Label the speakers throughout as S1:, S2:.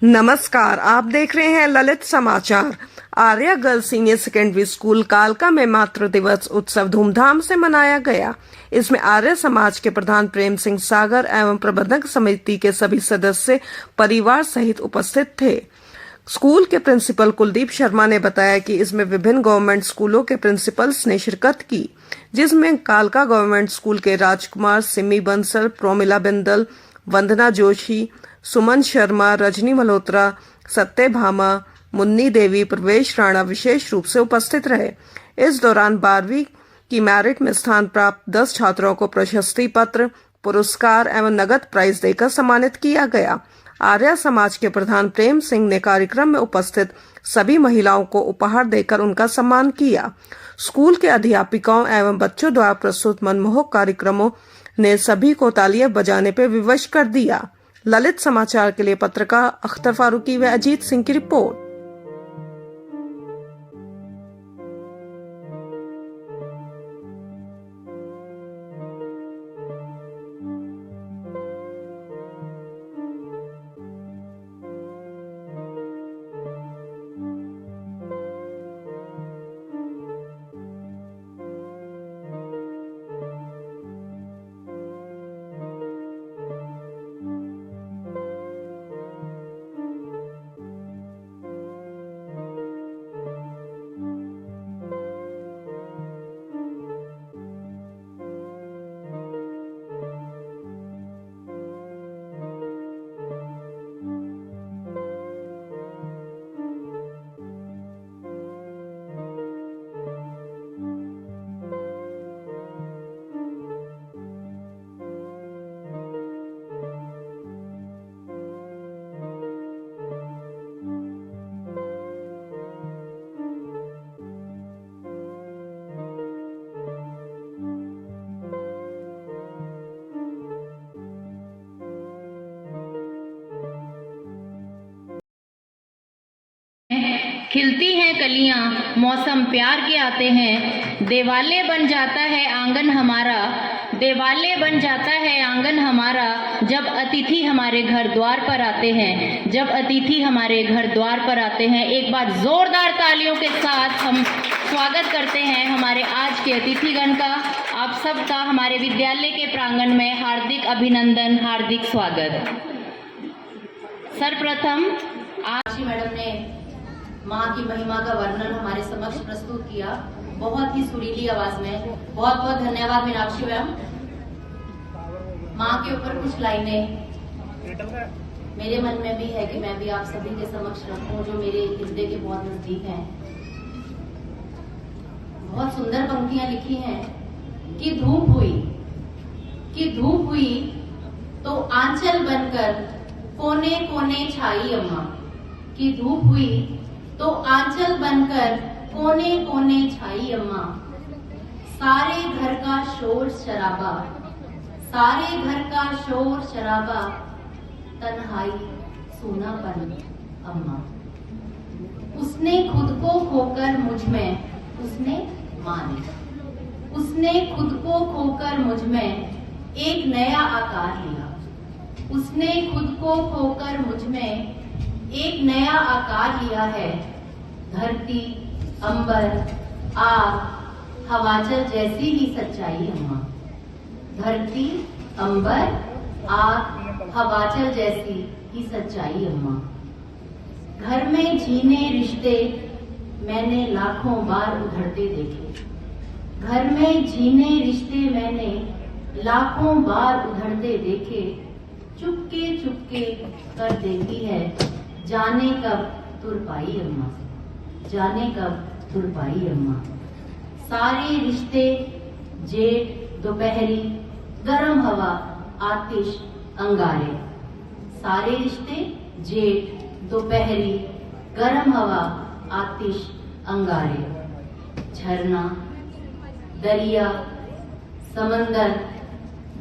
S1: नमस्कार, आप देख रहे हैं ललित समाचार। Arya girls senior secondary school कालका में मातृ दिवस उत्सव धूमधाम से मनाया गया। इसमें आर्य समाज के प्रधान प्रेम सिंह सागर एवं प्रबंधक समिति के सभी सदस्य परिवार सहित उपस्थित थे। स्कूल के प्रिंसिपल कुलदीप शर्मा ने बताया कि इसमें विभिन्न गवर्नमेंट स्कूलों के प्रिंसिपल्स ने शिरकत की, जिसमें कालका गवर्नमेंट स्कूल के राजकुमार, सिमी बंसल, प्रोमिला बिंदल, वंदना जोशी, सुमन शर्मा, रजनी मल्होत्रा, सत्य भामा, मुन्नी देवी, प्रवेश राणा विशेष रूप से उपस्थित रहे। इस दौरान 12वीं की मेरिट में स्थान प्राप्त 10 छात्रों को प्रशस्ति पत्र, पुरस्कार एवं नगद प्राइज देकर सम्मानित किया गया। आर्य समाज के प्रधान प्रेम सिंह ने कार्यक्रम में उपस्थित सभी महिलाओं को उपहार देकर उनका सम्मान किया। स्कूल के अध्यापिकाओं एवं बच्चों द्वारा प्रस्तुत मनमोहक कार्यक्रमों ने सभी को तालियां बजाने पर विवश कर दिया। ललित समाचार के लिए पत्रकार अख्तर फारूकी व अजीत सिंह की रिपोर्ट।
S2: खिलती हैं कलियां, मौसम प्यार के आते हैं, देवाले बन जाता है आंगन हमारा, देवाले बन जाता है आंगन हमारा, जब अतिथि हमारे घर द्वार पर आते हैं, जब अतिथि हमारे घर द्वार पर आते हैं। एक बार जोरदार तालियों के साथ हम स्वागत करते हैं हमारे आज के अतिथिगण का। आप सबका हमारे विद्यालय के प्रांगण में हार्दिक अभिनंदन, हार्दिक स्वागत। सर्वप्रथम आज मैडम ने माँ की महिमा का वर्णन हमारे समक्ष प्रस्तुत किया, बहुत ही सुरीली आवाज में। बहुत बहुत धन्यवाद मीनाक्षी मैम। माँ के ऊपर कुछ लाइनें मेरे मन में भी है कि मैं भी आप सभी के समक्ष रखूं, जो मेरे हृदय के बहुत नजदीक हैं। बहुत सुंदर पंक्तियां लिखी हैं कि धूप हुई तो आंचल बनकर कोने कोने छाई अम्मा, कि धूप हुई तो आंचल बनकर कोने कोने छाई अम्मा, सारे घर का शोर शराबा, सारे घर का शोर शराबा, तन्हाई सूनापन अम्मा। उसने खुद को खोकर मुझ में, उसने माँ ने, उसने खुद को खोकर मुझ में एक नया आकार लिया, उसने खुद को खोकर मुझ में एक नया आकार लिया है। धरती, अंबर, आग, हवाचल जैसी ही सच्चाई अम्मा, धरती, अंबर, आग, हवाचल जैसी ही सच्चाई अम्मा। घर में जीने रिश्ते मैंने लाखों बार उधड़ते देखे, घर में जीने रिश्ते मैंने लाखों बार उधड़ते देखे, चुपके चुपके कर देती है जाने कब तुरपाई अम्मा, जाने कब तुरपाई अम्मा। सारे रिश्ते जेठ दोपहरी, गरम हवा आतिश अंगारे, सारे रिश्ते जेठ दोपहरी, गरम हवा आतिश अंगारे। झरना, दरिया, समंदर,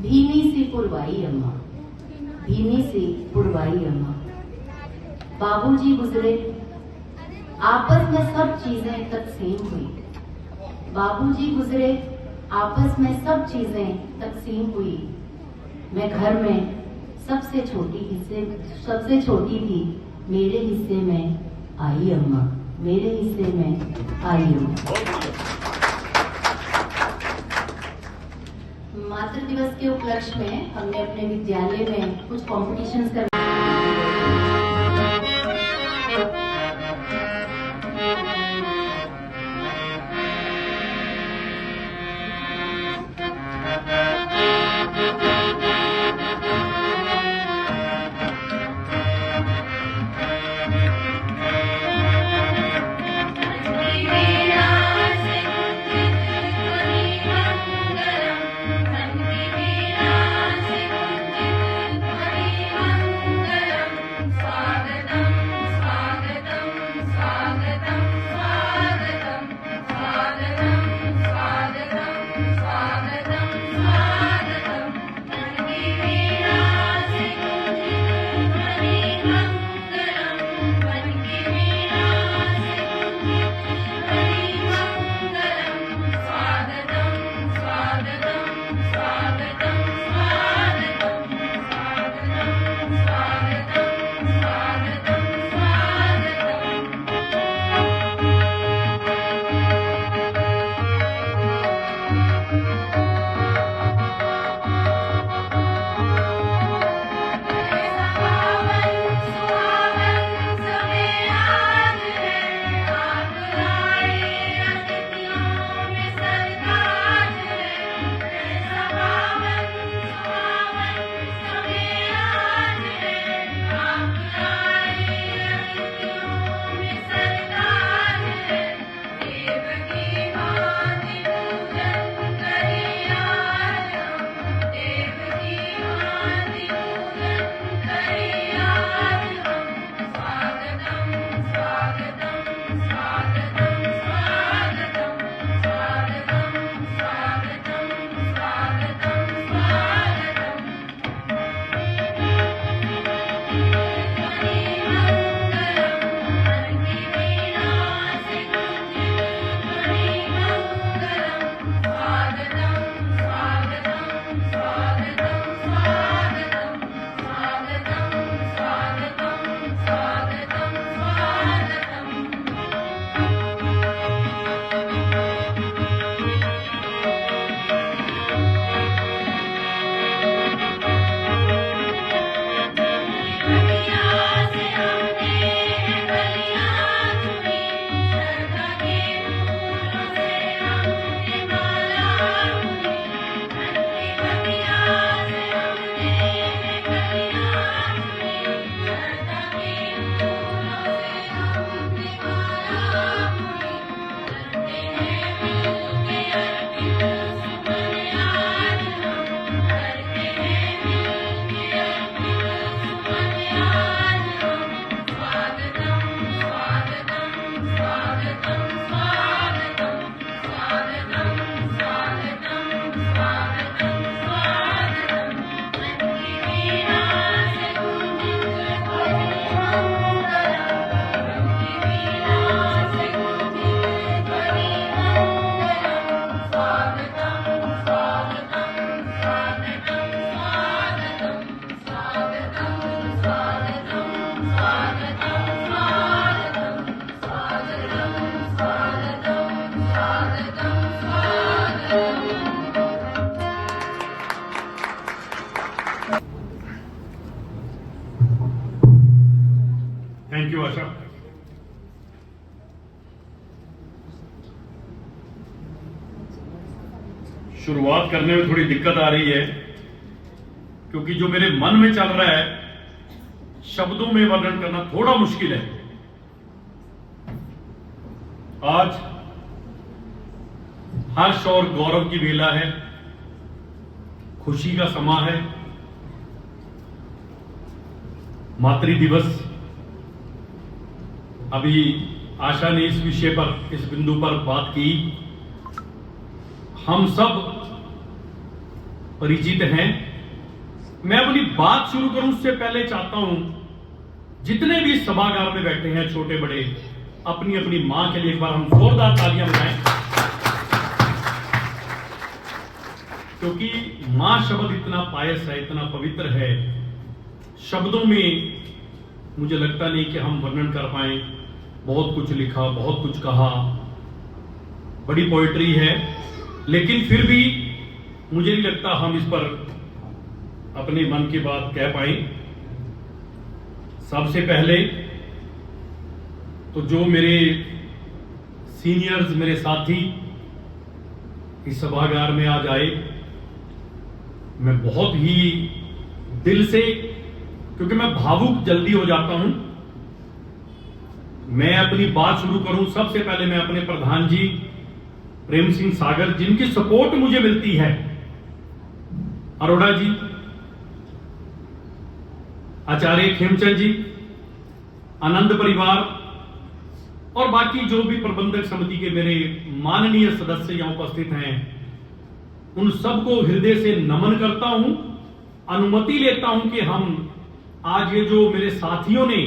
S2: भीनी सी पुरवाई अम्मा, भीनी सी पुरवाई अम्मा। बाबूजी गुजरे, आपस में सब चीजें तकसीम हुई, बाबूजी गुजरे, आपस में सब चीजें तकसीम हुई। मैं घर में सबसे छोटी थी,
S3: मेरे हिस्से में आई अम्मा, मेरे हिस्से में आई अम्मा। मातृ दिवस के उपलक्ष्य में हमने अपने विद्यालय में कुछ कॉम्पिटिशन्स कर
S4: थैंक यू आशा। शुरुआत करने में थोड़ी दिक्कत आ रही है क्योंकि जो मेरे मन में चल रहा है शब्दों में वर्णन करना थोड़ा मुश्किल है। आज हर्ष और गौरव की बेला है, खुशी का समा है। मातृ दिवस, अभी आशा ने इस विषय पर, इस बिंदु पर बात की। हम सब परिचित हैं। मैं अपनी बात शुरू करूं उससे पहले चाहता हूं जितने भी सभागार में बैठे हैं, छोटे बड़े, अपनी अपनी मां के लिए एक बार हम जोरदार तालियां बजाएं, क्योंकि मां शब्द इतना पायस है, इतना पवित्र है, शब्दों में मुझे लगता नहीं कि हम वर्णन कर पाए। बहुत कुछ लिखा, बहुत कुछ कहा, बड़ी पोइट्री है, लेकिन फिर भी मुझे नहीं लगता हम इस पर अपने मन की बात कह पाए। सबसे पहले तो जो मेरे सीनियर्स, मेरे साथी इस सभागार में आज आए, मैं बहुत ही दिल से, क्योंकि मैं भावुक जल्दी हो जाता हूं, मैं अपनी बात शुरू करूं। सबसे पहले मैं अपने प्रधान जी प्रेम सिंह सागर, जिनकी सपोर्ट मुझे मिलती है, अरोड़ा जी, आचार्य खेमचंद जी, आनंद परिवार और बाकी जो भी प्रबंधक समिति के मेरे माननीय सदस्य यहां उपस्थित हैं, उन सबको हृदय से नमन करता हूं। अनुमति लेता हूं कि हम आज ये जो मेरे साथियों ने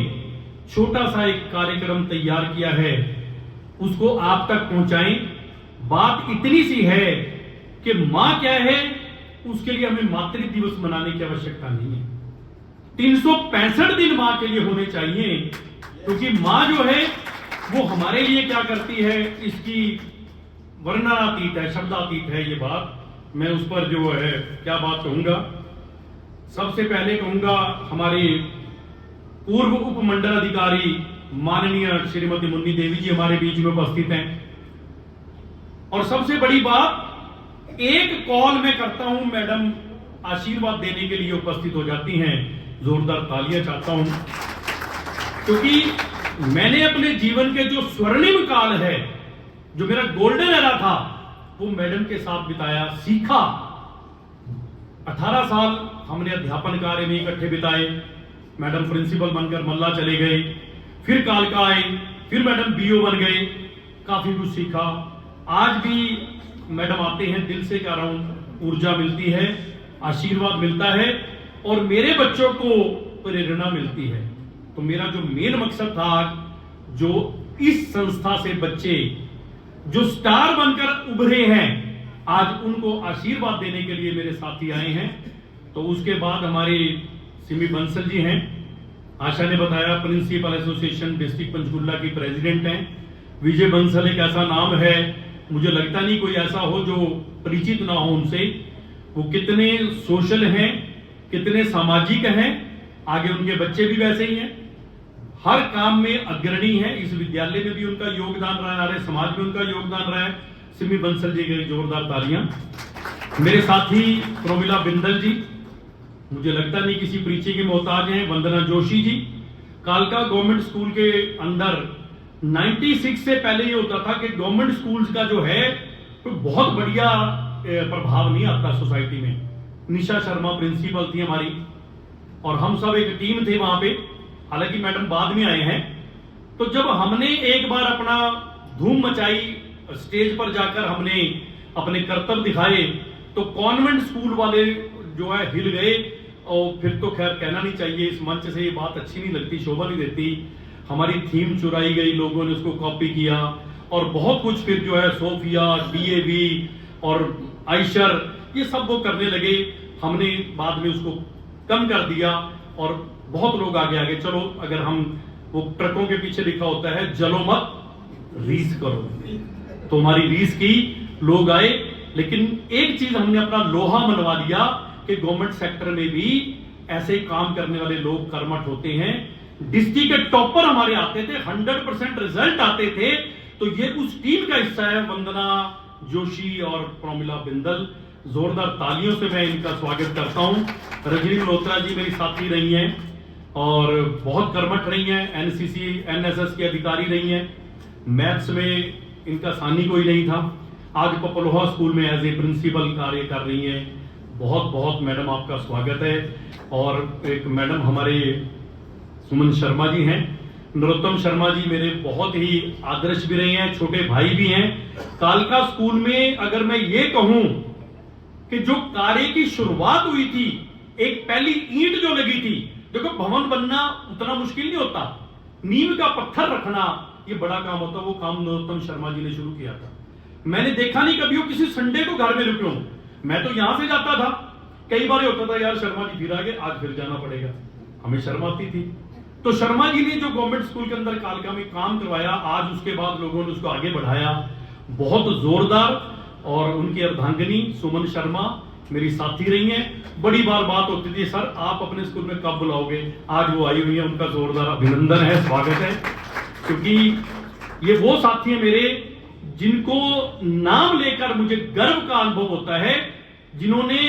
S4: छोटा सा एक कार्यक्रम तैयार किया है उसको आप तक पहुंचाएं। बात इतनी सी है कि मां क्या है उसके लिए हमें मातृ दिवस मनाने की आवश्यकता नहीं है। 365 दिन मां के लिए होने चाहिए, क्योंकि मां जो है वो हमारे लिए क्या करती है इसकी वर्णनातीत है, शब्दातीत है। ये बात मैं उस पर जो है क्या बात कहूंगा। सबसे पहले कहूंगा हमारे पूर्व उपमंडल अधिकारी माननीय श्रीमती मुन्नी देवी जी हमारे बीच में उपस्थित हैं। और सबसे बड़ी बात, एक कॉल मैं करता हूं, मैडम आशीर्वाद देने के लिए उपस्थित हो जाती हैं। जोरदार तालियां चाहता हूं, क्योंकि मैंने अपने जीवन के जो स्वर्णिम काल है, जो मेरा गोल्डन एरा था, वो मैडम के साथ बिताया, सीखा। 18 साल हमने अध्यापन कार्य में इकट्ठे बिताए। मैडम प्रिंसिपल बनकर मल्ला चले गए, फिर कालका आए, फिर मैडम बीओ बन गए, काफी कुछ सीखा। आज भी मैडम आते हैं, दिल से कह रहा हूं, ऊर्जा मिलती है, आशीर्वाद मिलता है और मेरे बच्चों को प्रेरणा मिलती है। तो मेरा जो मेन मकसद था आज, जो इस संस्था से बच्चे जो स्टार बनकर उभरे हैं, आज उनको आशीर्वाद देने के लिए मेरे साथी आए हैं। तो उसके बाद हमारे सिमी बंसल जी हैं, आशा ने बताया प्रिंसिपल एसोसिएशन डिस्ट्रिक्ट पंचकुला की प्रेसिडेंट हैं। विजय बंसल एक ऐसा नाम है, मुझे लगता नहीं कोई ऐसा हो जो परिचित ना हो उनसे। वो कितने सोशल हैं, कितने सामाजिक हैं, आगे उनके बच्चे भी वैसे ही हैं, हर काम में अग्रणी है। इस विद्यालय में भी उनका योगदान रहा है, समाज में उनका योगदान रहा है। सिमी बंसल जी के जोरदार तालियां। मेरे साथी प्रोमिला बिंदल जी, मुझे लगता नहीं किसी परिचय के मोहताज हैं। वंदना जोशी जी, कालका गवर्नमेंट स्कूल के अंदर 96 से पहले ये होता था कि गवर्नमेंट स्कूल्स का जो है तो बहुत बढ़िया प्रभाव नहीं आता सोसाइटी में। निशा शर्मा प्रिंसिपल थी हमारी और हम सब एक टीम थे वहां पे, हालांकि मैडम बाद में आए हैं। तो जब हमने एक बार अपना धूम मचाई, स्टेज पर जाकर हमने अपने कर्तव्य दिखाए, तो कॉन्वेंट स्कूल वाले जो है हिल गए। और फिर तो खैर कहना नहीं चाहिए, इस मंच से ये बात अच्छी नहीं लगती, शोभा नहीं देती। हमारी थीम चुराई गई, लोगों ने उसको कॉपी किया और बहुत कुछ फिर जो है सोफिया, डीएवी और आयशर, ये सब वो करने लगे। हमने बाद में उसको कम कर दिया और बहुत लोग आगे आगे। चलो, अगर हम वो ट्रकों के पीछे लिखा होता है जलो मत रीस करो, तो हमारी रीस की, लोग आए। लेकिन एक चीज हमने अपना लोहा मनवा लिया कि गवर्नमेंट सेक्टर में भी ऐसे काम करने वाले लोग कर्मठ होते हैं। डिस्ट्रिक्ट के टॉपर हमारे आते थे, 100% रिजल्ट आते थे। तो ये उस टीम का हिस्सा है वंदना जोशी और प्रोमिला बिंदल। जोरदार तालियों से मैं इनका स्वागत करता हूं। रजनी मल्होत्रा जी मेरी साथी रही हैं और बहुत कर्मठ रही हैं, एनसीसी एनएसएस की अधिकारी रही हैं। मैथ्स में इनका सानी कोई नहीं था। आज पपलोहा स्कूल में एज ए प्रिंसिपल कार्य कर रही हैं। बहुत बहुत मैडम आपका स्वागत है। और एक मैडम हमारे सुमन शर्मा जी हैं, नरोत्तम शर्मा जी मेरे बहुत ही आदर्श भी रहे हैं, छोटे भाई भी हैं। कालका स्कूल में अगर मैं ये कहूं कि जो कार्य की शुरुआत हुई थी, एक पहली ईंट जो लगी थी, देखो भवन बनना उतना मुश्किल नहीं होता, नींव का पत्थर रखना ये बड़ा काम होता, वो काम नरोत्तम शर्मा जी ने शुरू किया था। मैंने देखा नहीं कभी वो किसी संडे को घर में रुके हों। मैं तो यहां से जाता था, कई बार होता था यार शर्मा जी फिर आ गए, आज फिर जाना पड़ेगा, हमें शर्म आती थी। तो शर्मा जी ने जो गवर्नमेंट स्कूल के अंदर कालका में काम करवाया, आज उसके बाद लोगों ने उसको आगे बढ़ाया, बहुत जोरदार। और उनकी अर्धांगिनी सुमन शर्मा मेरी साथी रही हैं। बड़ी बार बात होती थी, सर आप अपने स्कूल में कब बुलाओगे, आज वो आई हुई है, उनका जोरदार अभिनंदन है, स्वागत है। क्योंकि ये वो साथी हैं मेरे जिनको नाम लेकर मुझे गर्व का अनुभव होता है, जिन्होंने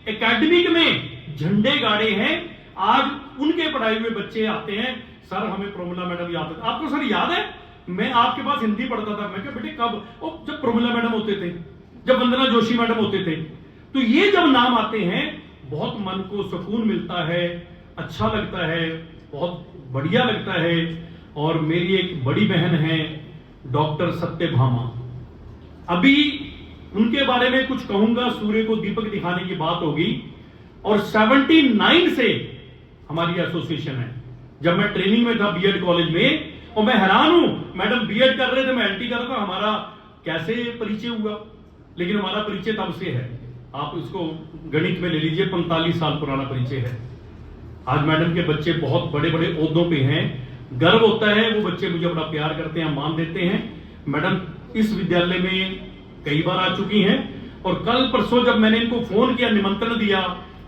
S4: एकेडमिक में झंडे गाड़े हैं। आज उनके पढ़ाए हुए बच्चे आते हैं, सर हमें प्रोमिला मैडम याद है। आपको सर याद है मैं आपके पास हिंदी पढ़ता था? मैं कहा बेटे कब? ओ जब प्रोमिला मैडम होते थे, जब वंदना जोशी मैडम होते थे। तो ये जब नाम आते हैं बहुत मन को सुकून मिलता है, अच्छा लगता है, बहुत बढ़िया लगता है। और मेरी एक बड़ी बहन है डॉक्टर सत्यभामा, अभी उनके बारे में कुछ कहूंगा, सूर्य को दीपक दिखाने की बात होगी। और 79 से हमारी एसोसिएशन है। जब मैं ट्रेनिंग में था बीएड कॉलेज में, और मैं हैरान हूं, मैडम बीएड कर रहे थे, मैं एलटी कर रहा था, हमारा कैसे परिचय हुआ? लेकिन हमारा परिचय तब से है, आप इसको गणित में ले लीजिए, 45 साल पुराना परिचय है। आज मैडम के बच्चे बहुत बड़े बड़े ओहदों पे हैं, गर्व होता है, वो बच्चे मुझे बड़ा प्यार करते हैं, मान देते हैं। मैडम इस विद्यालय में कई बार आ चुकी हैं, और कल परसों जब मैंने इनको फोन किया, निमंत्रण दिया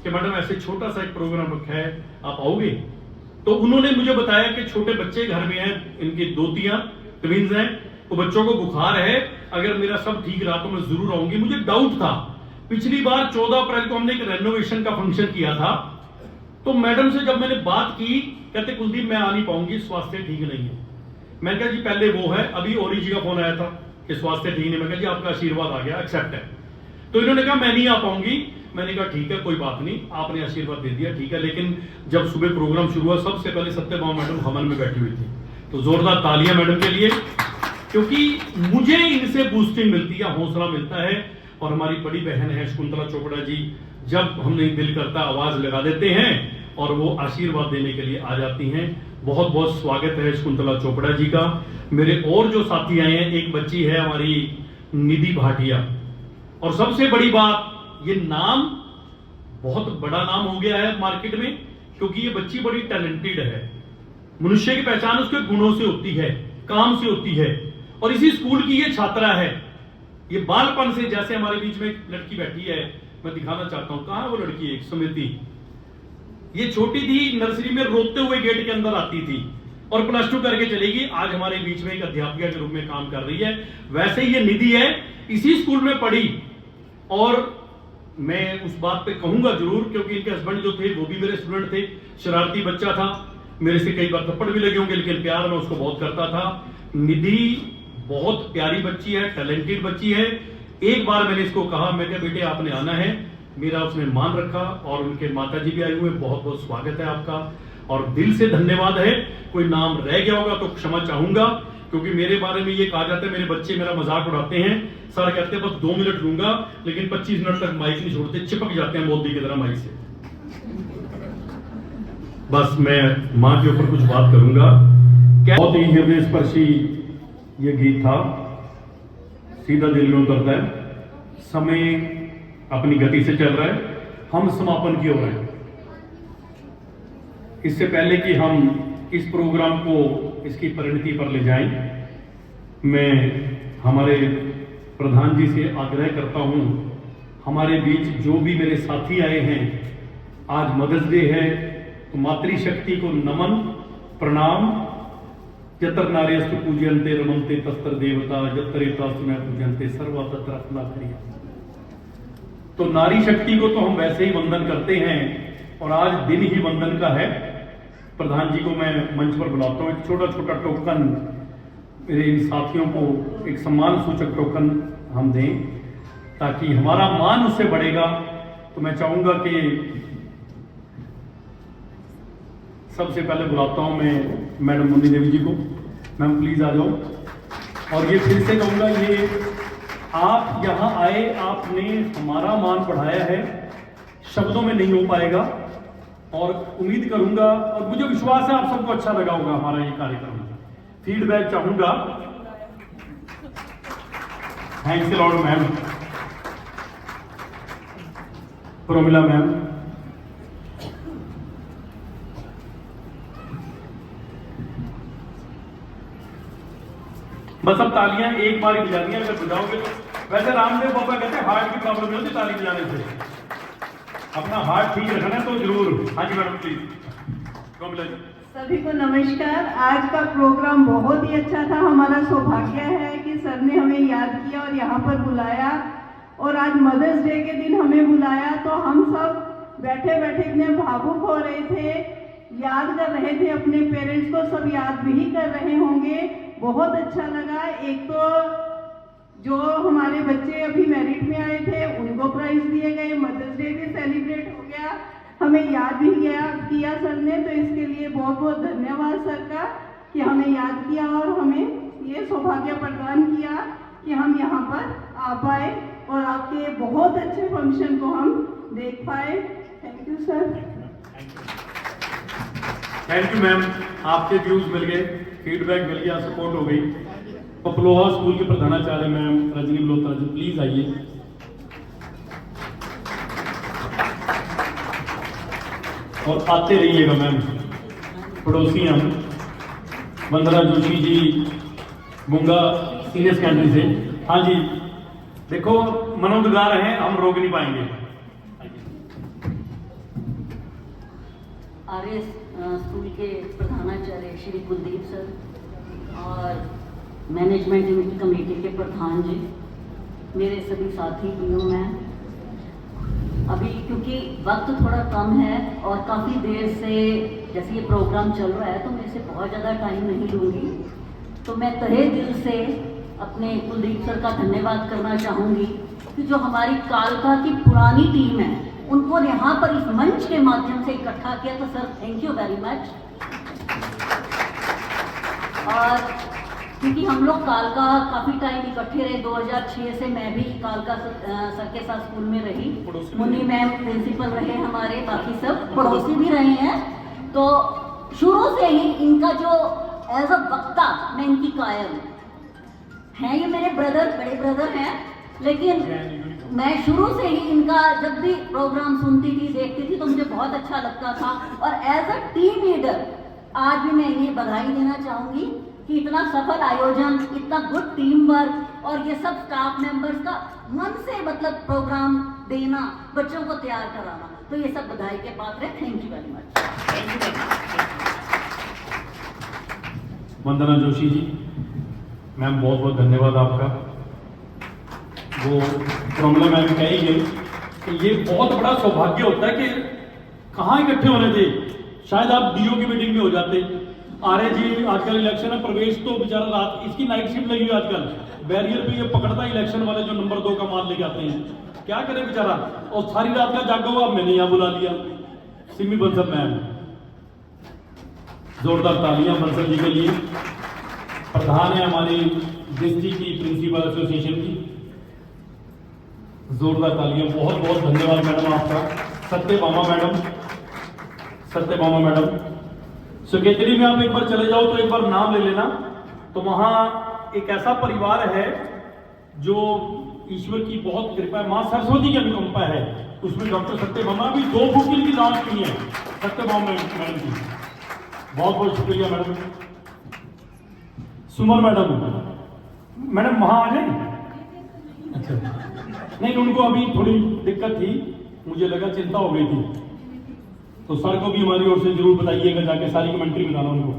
S4: कि मैडम ऐसे छोटा सा एक प्रोग्राम रखा है, आप आओगे? तो उन्होंने मुझे बताया कि छोटे बच्चे घर में हैं, इनकी दोतियां ट्विंस हैं, तो बच्चों को बुखार है, अगर मेरा सब ठीक रहा तो मैं जरूर आऊंगी। मुझे डाउट था, पिछली बार 14 अप्रैल को हमने एक रेनोवेशन का फंक्शन किया था, तो मैडम से जब मैंने बात की, कहते कुलदीप मैं आ नहीं पाऊंगी, स्वास्थ्य ठीक नहीं है। मैंने कहा जी पहले वो है, अभी ओरी जी का फोन आया था कि स्वास्थ्य ठीक नहीं। मैं कहा जी आपका आशीर्वाद आ गया, एक्सेप्ट है। तो इन्होंने कहा मैं नहीं आ पाऊंगी। मैंने कहा ठीक है कोई बात नहीं, आपने आशीर्वाद दे दिया, ठीक है। लेकिन जब सुबह प्रोग्राम शुरू हुआ, सबसे पहले सत्यभामा मैडम हवन में बैठी हुई थी, तो जोरदार तालियां मैडम के लिए, क्योंकि मुझे इनसे बूस्टिंग मिलती है, हौसला मिलता है। और हमारी बड़ी बहन है शकुंतला चोपड़ा जी, जब हमने दिल करता आवाज लगा देते हैं और वो आशीर्वाद देने के लिए आ जाती हैं। बहुत बहुत स्वागत है शकुंतला चोपड़ा जी का। मेरे और जो साथी आए हैं, एक बच्ची है हमारी निधि भाटिया, और सबसे बड़ी बात, ये नाम बहुत बड़ा नाम हो गया है मार्केट में, क्योंकि ये बच्ची बड़ी टैलेंटेड है। मनुष्य की पहचान उसके गुणों से होती है, काम से होती है, और इसी स्कूल की ये छात्रा है। ये बालपन से, जैसे हमारे बीच में एक लड़की बैठी है, मैं दिखाना चाहता हूं, कहां है वो लड़की, एक स्मृति, ये छोटी थी, नर्सरी में रोते हुए गेट के अंदर आती थी और प्लस 2 करके चलेगी, आज हमारे बीच में एक अध्यापिका के रूप में काम कर रही है। वैसे ही ये निधि है, इसी स्कूल में पढ़ी, और मैं उस बात पे कहूंगा जरूर, क्योंकि इनके हस्बैंड जो थे वो भी मेरे स्टूडेंट थे, शरारती बच्चा था, मेरे से कई बार थप्पड़ भी लगे होंगे, लेकिन प्यार मैं उसको बहुत करता था। निधि बहुत प्यारी बच्ची है, टैलेंटेड बच्ची है। एक बार मैंने इसको कहा, मैं क्या बेटे आपने आना है, मेरा उसने मान रखा, और उनके माताजी भी आए हुए, बहुत बहुत स्वागत है आपका, और दिल से धन्यवाद है। कोई नाम रह गया होगा तो क्षमा चाहूंगा, क्योंकि मेरे बारे में ये कहा जाता है, मेरे बच्चे मेरा मजाक उड़ाते हैं, सर कहते हैं बस 2 मिनट लूंगा, लेकिन 25 मिनट तक माइक नहीं छोड़ते, चिपक जाते हैं मोदी की तरह माइक से। बस मैं मां के ऊपर कुछ बात करूंगा। बहुत ही हृदय स्पर्शी ये गीत था, सीधा दिल में उतरता है। समय अपनी गति से चल रहा है, हम समापन की ओर हैं। इससे पहले कि हम इस प्रोग्राम को इसकी परिणति पर ले जाएं, मैं हमारे प्रधान जी से आग्रह करता हूं, हमारे बीच जो भी मेरे साथी आए हैं, आज मदर्स डे है, तो मातृशक्ति को नमन प्रणाम। यत्र नार्यस्तु पूज्यन्ते रमन्ते तत्र देवता, यत्र एतास्तु न पूज्यन्ते सर्वा तत्र अनाथर्या। तो नारी शक्ति को तो हम वैसे ही वंदन करते हैं, और आज दिन ही वंदन का है। प्रधान जी को मैं मंच पर बुलाता हूं, एक छोटा छोटा टोकन मेरे इन साथियों को, एक सम्मान सूचक टोकन हम दें, ताकि हमारा मान उससे बढ़ेगा। तो मैं चाहूंगा कि सबसे पहले बुलाता हूं मैं मैडम मुन्नी देवी जी को। मैम प्लीज आ जाओ। और ये फिर से कहूंगा, ये आप यहाँ आए, आपने हमारा मान बढ़ाया है, शब्दों में नहीं हो पाएगा, और उम्मीद करूंगा और मुझे विश्वास है आप सबको अच्छा लगा होगा हमारा ये कार्यक्रम। फीडबैक चाहूंगा। Thanks a lot ma'am, Promila ma'am. बस अब तालियां एक बार ही बजानी है, अगर बजाओगे तो। वैसे रामदेव बाबा कहते हैं हार्ट की प्रॉब्लम नहीं होती ताली बजाने से, अपना हार्ट ठीक रखना है तो जरूर। हाँ जी मैडम प्लीज कमला जी।
S5: सभी को नमस्कार। आज का प्रोग्राम बहुत ही अच्छा था। हमारा सौभाग्य है कि सर ने हमें याद किया और यहाँ पर बुलाया, और आज मदर्स डे के दिन हमें बुलाया, तो हम सब बैठे बैठे इतने भावुक हो रहे थे, याद कर रहे थे अपने पेरेंट्स को, सब याद भी कर रहे होंगे। बहुत अच्छा लगा। एक तो जो हमारे बच्चे अभी मेरिट में आए थे उनको प्राइज दिए गए, मदर्स डे भी सेलिब्रेट हो गया, हमें याद भी किया सर ने, तो इसके लिए बहुत बहुत धन्यवाद सर का कि हमें याद किया और हमें ये सौभाग्य प्रदान किया कि हम यहाँ पर आ पाए और आपके बहुत अच्छे फंक्शन को हम देख पाए। Thank you sir.
S4: Thank you ma'am, आपके व्यूज मिल गए, फीडबैक मिल गया, सपोर्ट हो गई। पपलोहा स्कूल के प्रधानाचार्य मैम रजनी मल्होत्रा जी प्लीज आइए। और आते रहिएगा मैम। पड़ोसी हम वंदना जोशी जी गुंगा सीनियर सेकेंडरी से। हाँ जी, देखो मनोदगार हैं, हम रोक नहीं पाएंगे।
S3: आर्य स्कूल के प्रधानाचार्य श्री कुलदीप सर और मैनेजमेंट कमेटी के प्रधान जी, मेरे सभी साथी भाइयों, मैं अभी क्योंकि वक्त थोड़ा कम है और काफ़ी देर से जैसे ये प्रोग्राम चल रहा है तो मैं इसे बहुत ज़्यादा टाइम नहीं लूँगी, तो मैं तहे दिल से अपने कुलदीप सर का धन्यवाद करना चाहूँगी कि जो हमारी कालका की पुरानी टीम है उनको यहाँ पर इस मंच के माध्यम से इकट्ठा किया, तो sir thank you very much. और क्योंकि हम लोग कालका काफ़ी टाइम इकट्ठे रहे, 2006 से मैं भी कालका सर के साथ स्कूल में रही, मुन्नी मैम प्रिंसिपल रहे हमारे, बाकी सब पड़ोसी भी रहे हैं, तो शुरू से ही इनका जो एज अ वक्ता मैं इनकी कायल हैं। ये मेरे ब्रदर, बड़े ब्रदर हैं, लेकिन मैं शुरू से ही इनका जब भी प्रोग्राम सुनती थी, देखती थी, तो मुझे बहुत अच्छा लगता था। और एज अ टीम लीडर आज भी मैं इन्हें बधाई देना चाहूँगी कि इतना सफल आयोजन, इतना गुड टीम वर्क और ये सब स्टाफ मेंबर्स का मन से मतलब प्रोग्राम देना, बच्चों को तैयार कराना, तो ये सब बधाई के पात्र है। Thank you very much.
S4: Vandana Joshi ji ma'am, बहुत बहुत धन्यवाद आपका। वो प्रॉब्लम मैम कह ही गई कि ये बहुत बड़ा सौभाग्य होता है कि कहाँ इकट्ठे होने थे, शायद आप डीओ की मीटिंग में हो जाते। आर्य जी आजकल इलेक्शन है, प्रवेश तो बेचारा रात, इसकी नाइट शिफ्ट लगी हुई आजकल, बैरियर पे ये पकड़ता इलेक्शन वाले जो नंबर 2 का माल लेके आते हैं, क्या करे बेचारा, और सारी रात का जागा हुआ, मैंने यहाँ बुला लिया। सिमी बंसल मैम, जोरदार तालियां बंसल जी के लिए। प्रधान है हमारी डिस्ट्रिक्ट की प्रिंसिपल एसोसिएशन की, जोरदार तालियां। बहुत बहुत धन्यवाद मैडम आपका। सत्यभामा मैडम, सत्यभामा मैडम, सुकेतरी में आप एक बार चले जाओ तो एक बार नाम ले लेना, तो वहां एक ऐसा परिवार है जो ईश्वर की बहुत कृपा है, मां सरस्वती की अनुकंपा है, उसमें डॉक्टर सत्यभामा भी 2 बुक इनकी लॉन्च की है, सत्यभामा मैडम की। बहुत बहुत शुक्रिया मैडम। सुमन मैडम, मैडम वहां आ जाए। अच्छा, नहीं उनको अभी थोड़ी दिक्कत थी, मुझे लगा चिंता हो गई थी, तो सर को भी हमारी ओर से जरूर बताइएगा, जाके सारी कमेंट्री बताना उनको।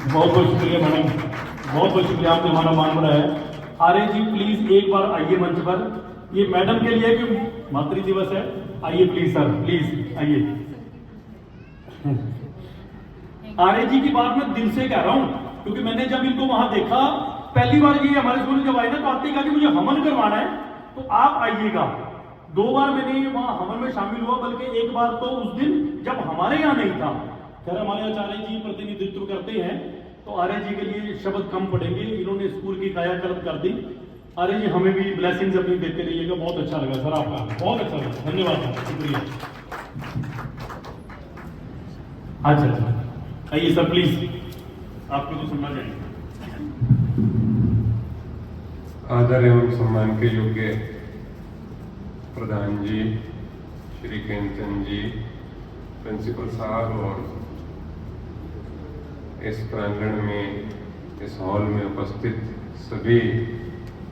S4: बहुत बहुत शुक्रिया मैडम, बहुत बहुत शुक्रिया, आपने हमारा मान बढ़ाया। आर्य जी प्लीज एक बार आइए मंच पर, ये मैडम के लिए कि मातृ दिवस है, आइए प्लीज सर, प्लीज आइए। आर्य जी की बात मैं दिल से कह रहा हूं, क्योंकि मैंने जब इनको वहां देखा पहली बार, ये हमारे स्कूल जब आए ना, तो आते ही कहा कि मुझे हवन करवाना है, तो आप आइएगा। 2 बार मैंने वहां हवन में शामिल हुआ, बल्कि एक बार तो उस दिन जब हमारे यहाँ नहीं था। खैर हमारे आचार्य जी प्रतिनिधित्व करते हैं, तो आर्य जी के लिए शब्द कम पड़ेंगे, इन्होंने स्कूल की कायाकल्प कर दी। आर्य जी हमें भी ब्लेसिंग्स अपनी देते रहिएगा। बहुत अच्छा लगा सर आपका, बहुत अच्छा लगा, धन्यवाद सर, शुक्रिया। अच्छा अच्छा, आइए सर प्लीज, आपको तो सुनना चाहिए।
S6: आदर एवं सम्मान के योग्य प्रधान जी श्री केंचन जी, प्रिंसिपल साहब और इस प्रांगण में, इस हॉल में उपस्थित सभी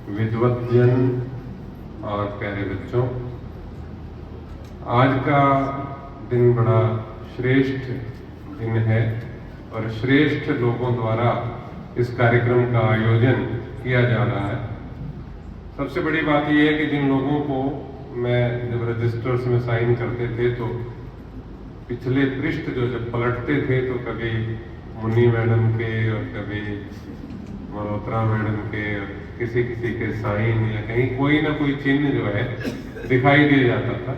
S6: विद्वतजन और प्यारे बच्चों, आज का दिन बड़ा श्रेष्ठ दिन है और श्रेष्ठ लोगों द्वारा इस कार्यक्रम का आयोजन किया जा रहा है। सबसे बड़ी बात यह है कि जिन लोगों को मैं जब रजिस्टर्स में साइन करते थे तो पिछले पृष्ठ जब पलटते थे तो कभी मुन्नी मैडम के और कभी मल्होत्रा मैडम के और किसी के साइन या कहीं कोई ना कोई चिन्ह जो है दिखाई दे जाता था।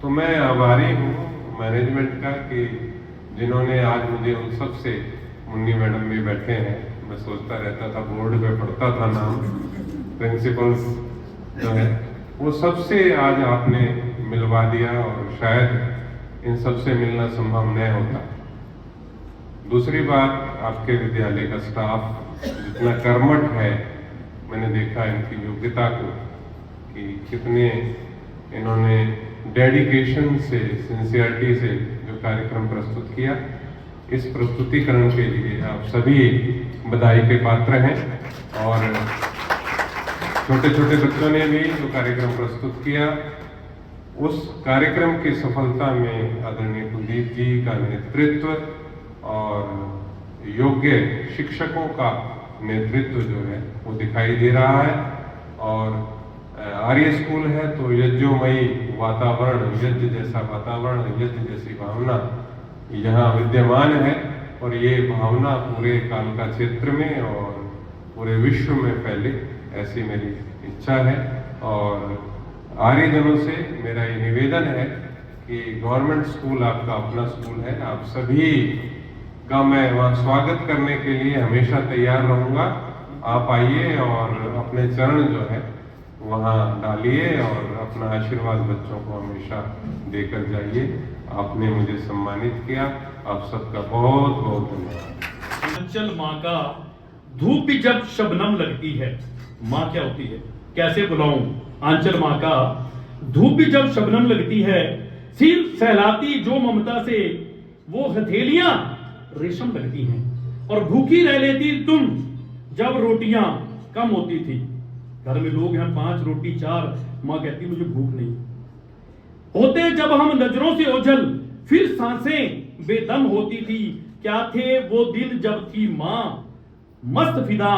S6: तो मैं आभारी हूँ मैनेजमेंट का कि जिन्होंने आज मुझे उन सब से, मुन्नी मैडम भी बैठे हैं, मैं सोचता रहता था, बोर्ड पे पढ़ता था नाम, प्रिंसिपल्स जो है वो सबसे आज आपने मिलवा दिया और शायद इन सबसे मिलना संभव नहीं होता। दूसरी बात, आपके विद्यालय का स्टाफ जितना कर्मठ है, मैंने देखा इनकी योग्यता को कि कितने इन्होंने डेडिकेशन से, सिंसियरिटी से जो कार्यक्रम प्रस्तुत किया। इस प्रस्तुतिकरण के लिए आप सभी बधाई के पात्र हैं और छोटे छोटे बच्चों ने भी जो कार्यक्रम प्रस्तुत किया, उस कार्यक्रम की सफलता में आदरणीय कुलदीप जी का नेतृत्व और योग्य शिक्षकों का नेतृत्व जो है वो दिखाई दे रहा है। और आर्य स्कूल है तो यज्ञोमयी वातावरण, यज्ञ जैसा वातावरण, यज्ञ जैसी भावना यहाँ विद्यमान है और ये भावना पूरे कालका क्षेत्र में और पूरे विश्व में फैले, ऐसी मेरी इच्छा है। और आर्यजनों से मेरा ये निवेदन है कि गवर्नमेंट स्कूल आपका अपना स्कूल है, आप सभी का मैं वहाँ स्वागत करने के लिए हमेशा तैयार रहूँगा। आप आइए और अपने चरण जो है वहाँ डालिए और अपना आशीर्वाद बच्चों को हमेशा देकर जाइए। आपने मुझे सम्मानित किया, आप सबका बहुत बहुत धन्यवाद।
S4: आंचल माँ का धूप भी जब शबनम लगती है, माँ क्या होती है, कैसे बुलाऊं? आंचल माँ का धूप भी जब शबनम लगती है, सिर सहलाती जो ममता से, वो हथेलियां रेशम लगती हैं। और भूखी रह लेती तुम जब रोटियां कम होती थी। घर में लोग हैं 5 रोटी 4, माँ कहती मुझे भूख नहीं। होते जब हम नजरों से ओझल, फिर सांसें बेदम होती थी। क्या थे वो दिन जब थी माँ मस्त फिदा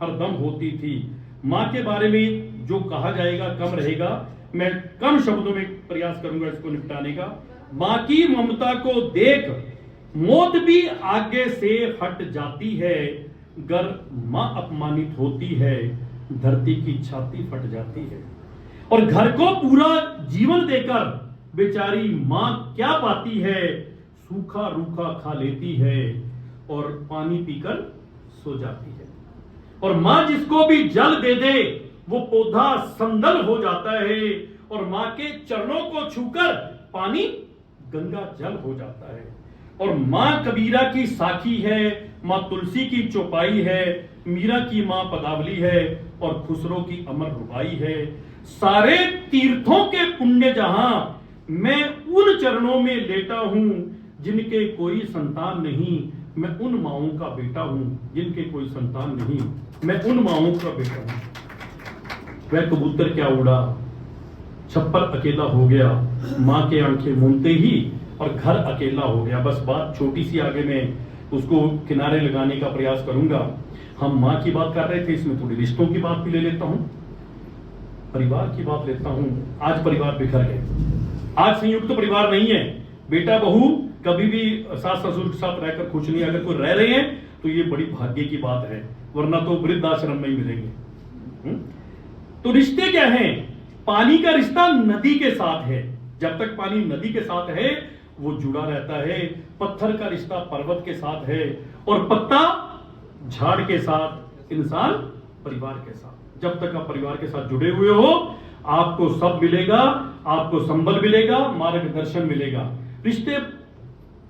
S4: हरदम होती थी। माँ के बारे में जो कहा जाएगा कम रहेगा, मैं कम शब्दों में प्रयास करूंगा इसको निपटाने का। माँ की ममता को देख मौत भी आगे से हट जाती है। गर माँ अपमानित होती है, धरती की छाती फट जाती है। और घर को पूरा जीवन देकर बेचारी माँ क्या पाती है, सूखा रूखा खा लेती है और पानी पीकर सो जाती है। और माँ जिसको भी जल दे दे वो पौधा संदल हो जाता है। और माँ के चरणों को छूकर पानी गंगा जल हो जाता है। और माँ कबीरा की साखी है, माँ तुलसी की चौपाई है, मीरा की माँ पदावली है और खुसरो की अमर रुबाई है। सारे तीर्थों के पुण्य जहां मैं उन चरणों में लेटा हूं जिनके कोई संतान नहीं। मैं उन माओं का बेटा हूं जिनके कोई संतान नहीं। मैं उन माओं का बेटा हूं। वह कबूतर क्या उड़ा, छप्पर अकेला हो गया, माँ के आंखें मूंदते ही और घर अकेला हो गया। बस बात छोटी सी आगे मैं उसको किनारे लगाने का प्रयास करूंगा। हम माँ की बात कर रहे थे, इसमें थोड़ी रिश्तों की बात भी ले लेता हूं, परिवार की बात लेता हूं। आज परिवार बिखर गए, आज संयुक्त परिवार नहीं है। बेटा बहू कभी भी सास ससुर के साथ रहकर खुश नहीं। अगर कोई रह रहे हैं तो ये बड़ी भाग्य की बात है, वरना तो वृद्धाश्रम में ही मिलेंगे। तो रिश्ते क्या हैं? पानी का रिश्ता नदी के साथ है। जब तक पानी नदी के साथ है वो जुड़ा रहता है। पत्थर का रिश्ता पर्वत के साथ है और पत्ता झाड़ के साथ, इंसान परिवार के साथ। जब तक आप परिवार के साथ जुड़े हुए हो आपको सब मिलेगा, आपको संबल मिलेगा, मार्गदर्शन मिलेगा। रिश्ते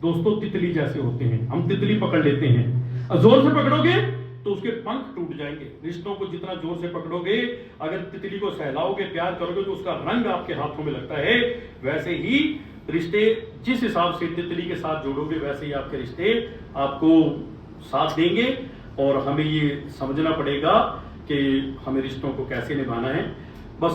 S4: दोस्तों तितली जैसे होते हैं। हम तितली पकड़ लेते हैं, जोर से पकड़ोगे तो उसके पंख टूट जाएंगे। रिश्तों को जितना जोर से पकड़ोगे, अगर तितली को सहलाओगे, प्यार करोगे तो उसका रंग आपके हाथों में लगता है। वैसे ही रिश्ते जिस हिसाब से तितली के साथ जोड़ोगे वैसे ही आपके रिश्ते आपको साथ देंगे और हमें ये समझना पड़ेगा कि हमें रिश्तों को कैसे निभाना है। बस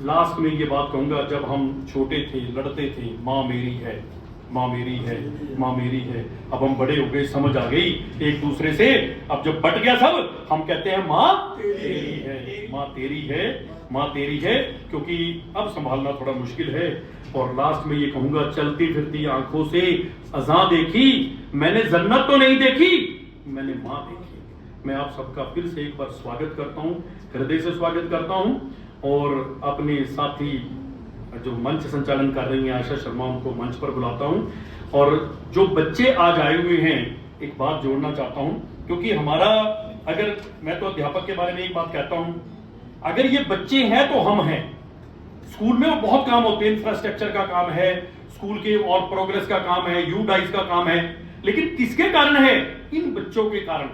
S4: लास्ट में ये बात कहूंगा, जब हम छोटे थे लड़ते थे, माँ मेरी है, माँ मेरी है, माँ मेरी है। अब हम बड़े हो गए, समझ आ गई एक दूसरे से। अब जब बट गया सब, हम कहते हैं माँ तेरी है, माँ तेरी है, माँ तेरी है, क्योंकि अब संभालना थोड़ा मुश्किल है। और लास्ट में ये कहूंगा, चलती फिरती आंखों से अज़ां देखी, मैंने जन्नत तो नहीं देखी, मैंने माँ देखी। मैं आप सबका फिर से एक बार स्वागत करता हूँ, हृदय से स्वागत करता हूँ। और अपने साथी जो मंच संचालन कर रही हैं आशा शर्मा, उनको मंच पर बुलाता हूं। और जो बच्चे आज आए हुए हैं, एक बात जोड़ना चाहता हूं, क्योंकि हमारा, अगर मैं तो अध्यापक के बारे में एक बात कहता हूं, अगर ये बच्चे हैं तो हम हैं। स्कूल में और बहुत काम होते हैं, इंफ्रास्ट्रक्चर का काम है, स्कूल के और प्रोग्रेस का काम है, यू डाइस का काम है, लेकिन किसके कारण है? इन बच्चों के कारण।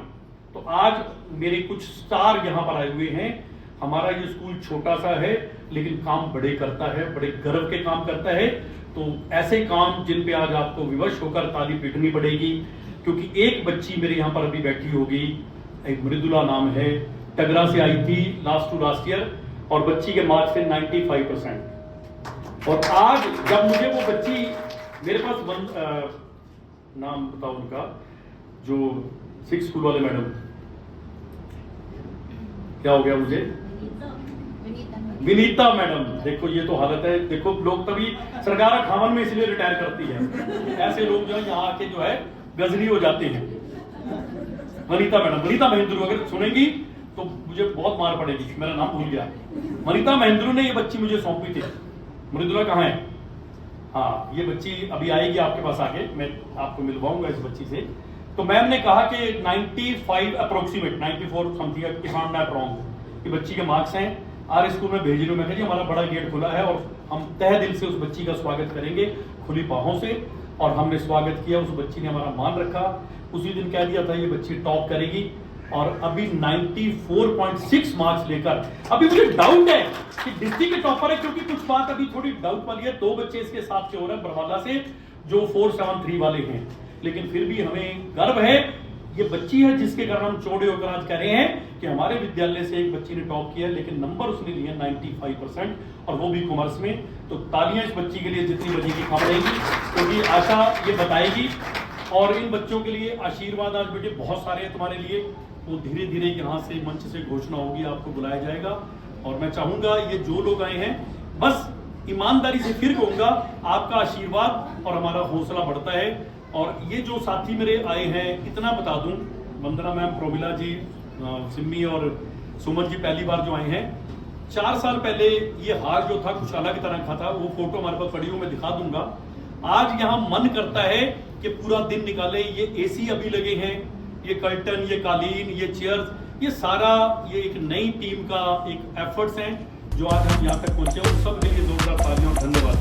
S4: तो आज मेरे कुछ स्टार यहां पर आए हुए हैं। हमारा ये स्कूल छोटा सा है, लेकिन काम बड़े करता है, बड़े गर्व के काम करता है। तो ऐसे काम जिन पे आज आपको विवश होकर ताली पीटनी पड़ेगी, क्योंकि एक बच्ची मेरे यहाँ पर अभी बैठी होगी, एक मृदुला नाम है, टगरा से आई थी लास्ट ईयर, और बच्ची के मार्क्स थे 95%। और आज जब मुझे वो बच्ची मेरे पास नाम बताओ उनका, जो 6 स्कूल वाले मैडम, क्या हो गया मुझे, विनीता मैडम। देखो ये तो हालत है। देखो लोग तभी सरकार खावन में इसलिए रिटायर करती है, ऐसे लोग जो है यहाँ आके जो है गजनी हो जाते हैं। वनिता मैडम, वनिता महेंद्रू, अगर सुनेंगी तो मुझे बहुत मार पड़ेगी, मेरा नाम भूल गया। वनिता महेंद्रू ने ये बच्ची मुझे सौंपी थी। मृदुला कहाँ है? हाँ, ये बच्ची अभी आएगी आपके पास आके, मैं आपको मिलवाऊंगा इस बच्ची से। तो मैम ने कहा कि 95 approximate 94 something, if I am not wrong, ये बच्ची के मार्क्स हैं। आर स्कूल में भेज रही हूँ। मैं कहा जी हमारा बड़ा गेट खुला है और हम तहे दिल से उस बच्ची का स्वागत करेंगे, खुली बाहों से। और हमने स्वागत किया, उस बच्ची ने हमारा मान रखा। उसी दिन कह दिया था ये बच्ची टॉप करेगी, और अभी 94.6 मार्क्स लेकर, अभी मुझे डाउट है कि डिस्ट्रिक्ट के टॉपर है, क्योंकि कुछ बात अभी थोड़ी डाउट वाली है। 2 बच्चे इसके साथ से हो रहे हैं बरवाला से, जो 473 वाले हैं, लेकिन फिर भी हमें गर्व है। ये बच्ची है जिसके कारण हम चौड़े होकर आज कह रहे हैं कि हमारे विद्यालय से एक बच्ची ने टॉप किया, लेकिन नंबर उसने लिए 95%, और वो भी कॉमर्स में। तो तालियां इस बच्ची के लिए जितनी बजेगी कम रहेगी, क्योंकि आशा ये बताएगी। और इन बच्चों के लिए आशीर्वाद आज बेटे बहुत सारे हैं तुम्हारे लिए, वो धीरे धीरे यहाँ से मंच से घोषणा होगी, आपको बुलाया जाएगा। और मैं चाहूंगा ये जो लोग आए हैं, बस ईमानदारी से फिर कहूंगा, आपका आशीर्वाद और हमारा हौसला बढ़ता है। और ये जो साथी मेरे आए हैं, इतना बता दूं, वंदना मैम, प्रोमिला जी, सिम्मी और सुमन जी पहली बार जो आए हैं। 4 साल पहले ये हार जो था कुछ अलग तरह का था, वो फोटो हमारे पास पड़ी हो, मैं दिखा दूंगा। आज यहाँ मन करता है कि पूरा दिन निकाले। ये एसी अभी लगे हैं, ये कर्टन, ये कालीन, ये चेयर्स, ये सारा ये एक नई टीम का एक एफर्ट्स हैं जो आज हम यहाँ तक पहुंचे। और सब के लिए जोरदार तालियां और धन्यवाद।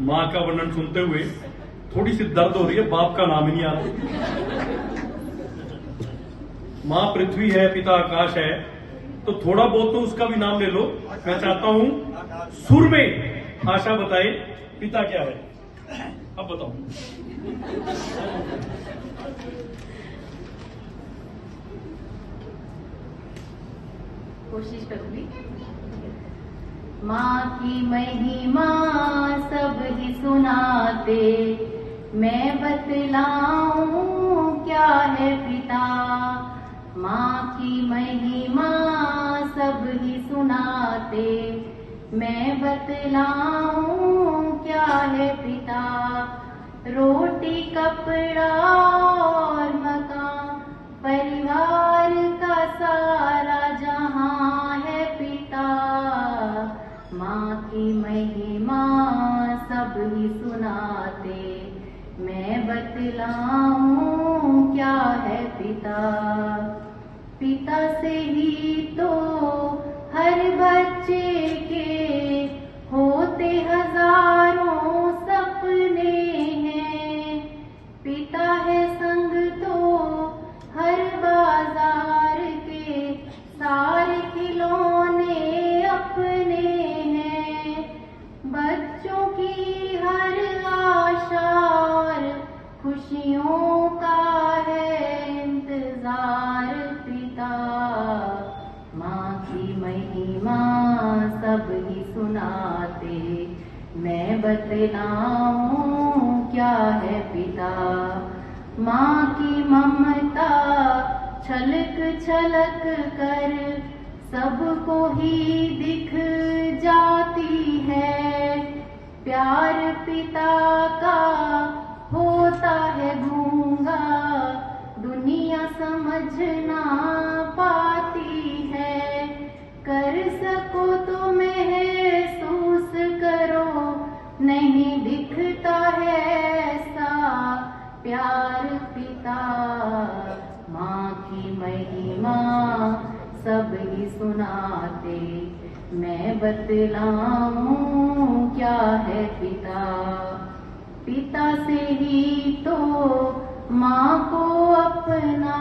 S4: माँ का वर्णन सुनते हुए थोड़ी सी दर्द हो रही है, बाप का नाम ही नहीं आ रहा। माँ पृथ्वी है, पिता आकाश है, तो थोड़ा बहुत तो उसका भी नाम ले लो। मैं चाहता हूं सुर में आशा बताए पिता क्या है। अब बताओ।
S2: कोशिश करूंगी। माँ की महिमा सब ही सुनाते, मैं बतलाऊं क्या है पिता। माँ की महिमा सब ही सुनाते, मैं बतलाऊं क्या है पिता। रोटी कपड़ा और मकान, परिवार का सारा जहां है पिता। माँ की महिमा सब ही सुनाते, मैं बतलाऊं क्या है पिता। पिता से ही तो हर बच्चे के होते हजारों सपने हैं। पिता है संग तो हर बाजार के सारे खिलौने अपने हैं। बच्चों की हर आशा और खुशियों का है इंतजार पिता। माँ की महिमा सब ही सुनाते, मैं बतलाऊं क्या है पिता। माँ की ममता छलक छलक कर सबको ही दिख जाती है। प्यार पिता का होता है गूंगा, दुनिया समझ ना पाती है। कर सको तो महसूस करो, नहीं दिखता है ऐसा प्यार पिता। माँ की महिमा सब ही सुनाते, मैं बतलाऊं क्या है पिता। पिता से ही तो माँ को अपना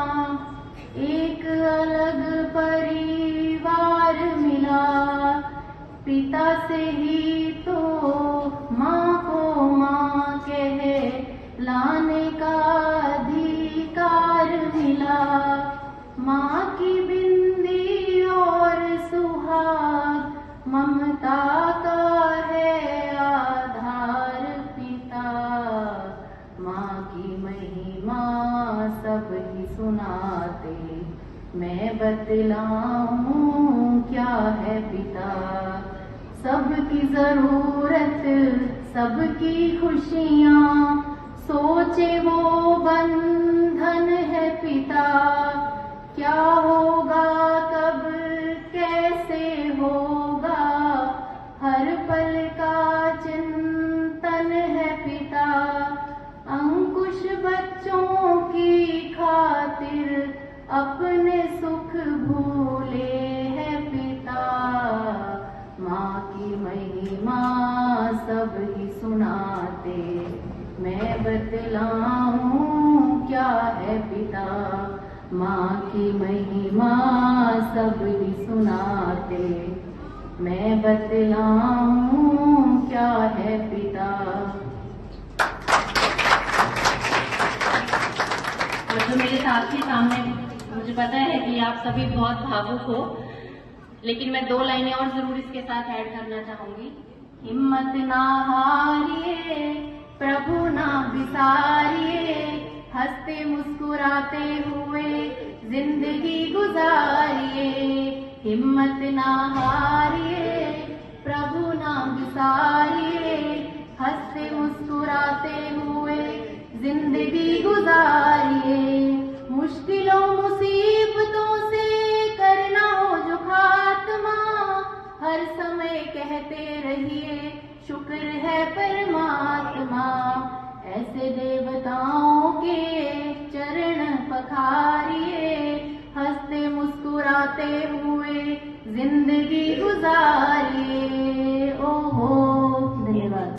S2: एक अलग परिवार मिला। पिता से ही तो माँ को माँ कह लाने का अधिकार मिला। माँ की बिंदी और सुहाग ममता का है आधार पिता। माँ की महिमा सब ही सुनाते, मैं बतलाऊं क्या है पिता। सबकी जरूरत सबकी खुशियाँ सोचे वो बंधन है पिता। क्या होगा कब कैसे होगा, हर पल का चिंतन है पिता। अंकुश बच्चों की खातिर अपने सुख भूले है पिता। माँ की महिमा सब ही सुनाते, मैं बतलाऊं क्या है पिता। माँ की महिमा सब ही सुनाते, मैं बतलाऊं क्या है पिता। और जो मेरे साथी सामने, मुझे पता है कि आप सभी बहुत भावुक हो, लेकिन मैं 2 लाइनें और जरूर इसके साथ ऐड करना चाहूंगी। हिम्मत ना हारिए, प्रभु ना बिसारिए, हंसते मुस्कुराते हुए जिंदगी गुजारिए। हिम्मत ना हारिए, प्रभु ना बिसारिए, हंसते मुस्कुराते हुए जिंदगी गुजारिए। मुश्किलों मुसीबतों से करना हो जो खात्मा, हर समय कहते रहिए शुक्र है परमात्मा। ऐसे देवताओं के चरण पखारिए, हंसते मुस्कुराते हुए जिंदगी गुजारिए। ओहो, धन्यवाद।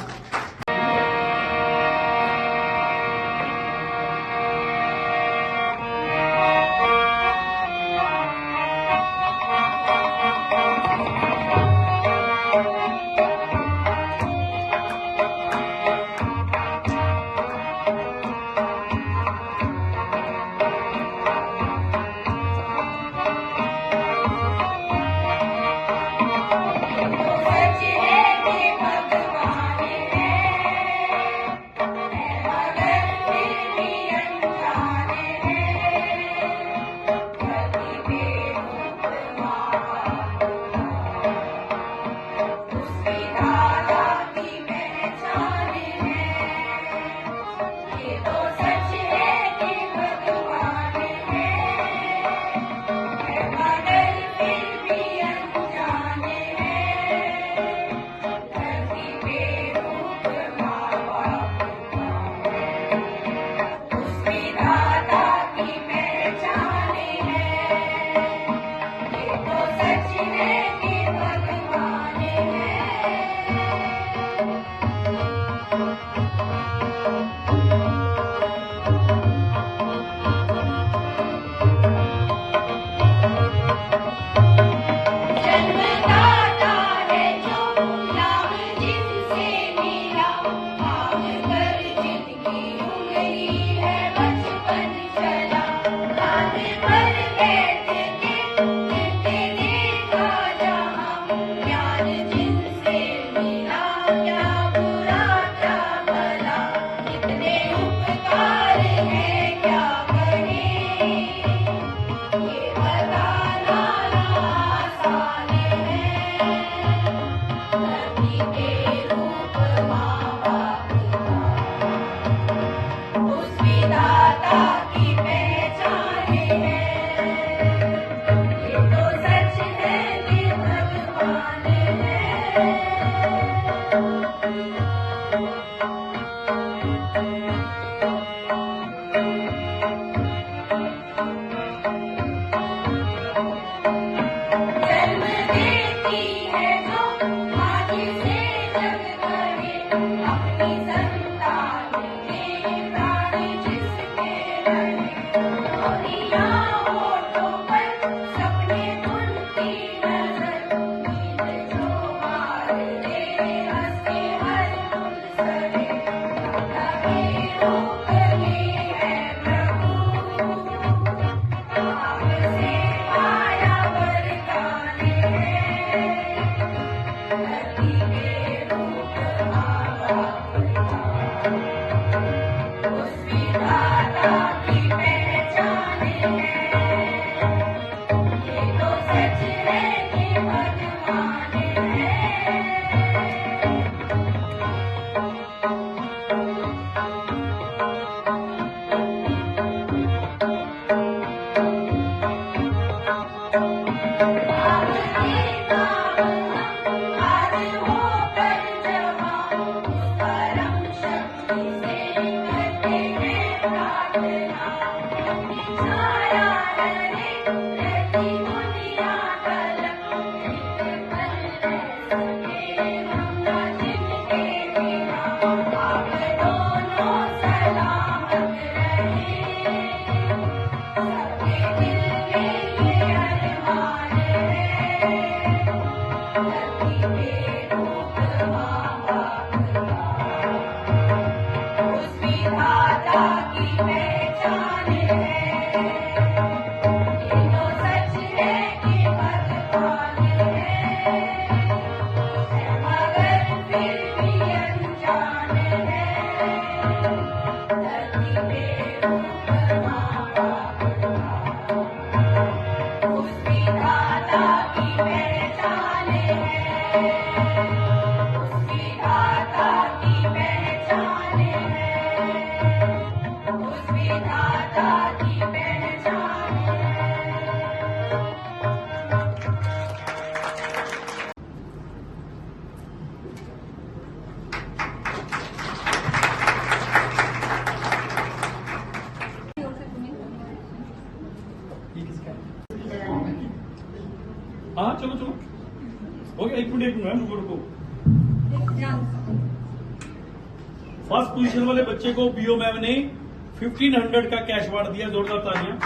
S4: हाँ चलो चलो हो गया। एक मिनट मैम रुको। फर्स्ट पोजीशन वाले बच्चे को बीओ मैम ने 1500 का कैश अवार्ड दिया। जोरदार तालियां।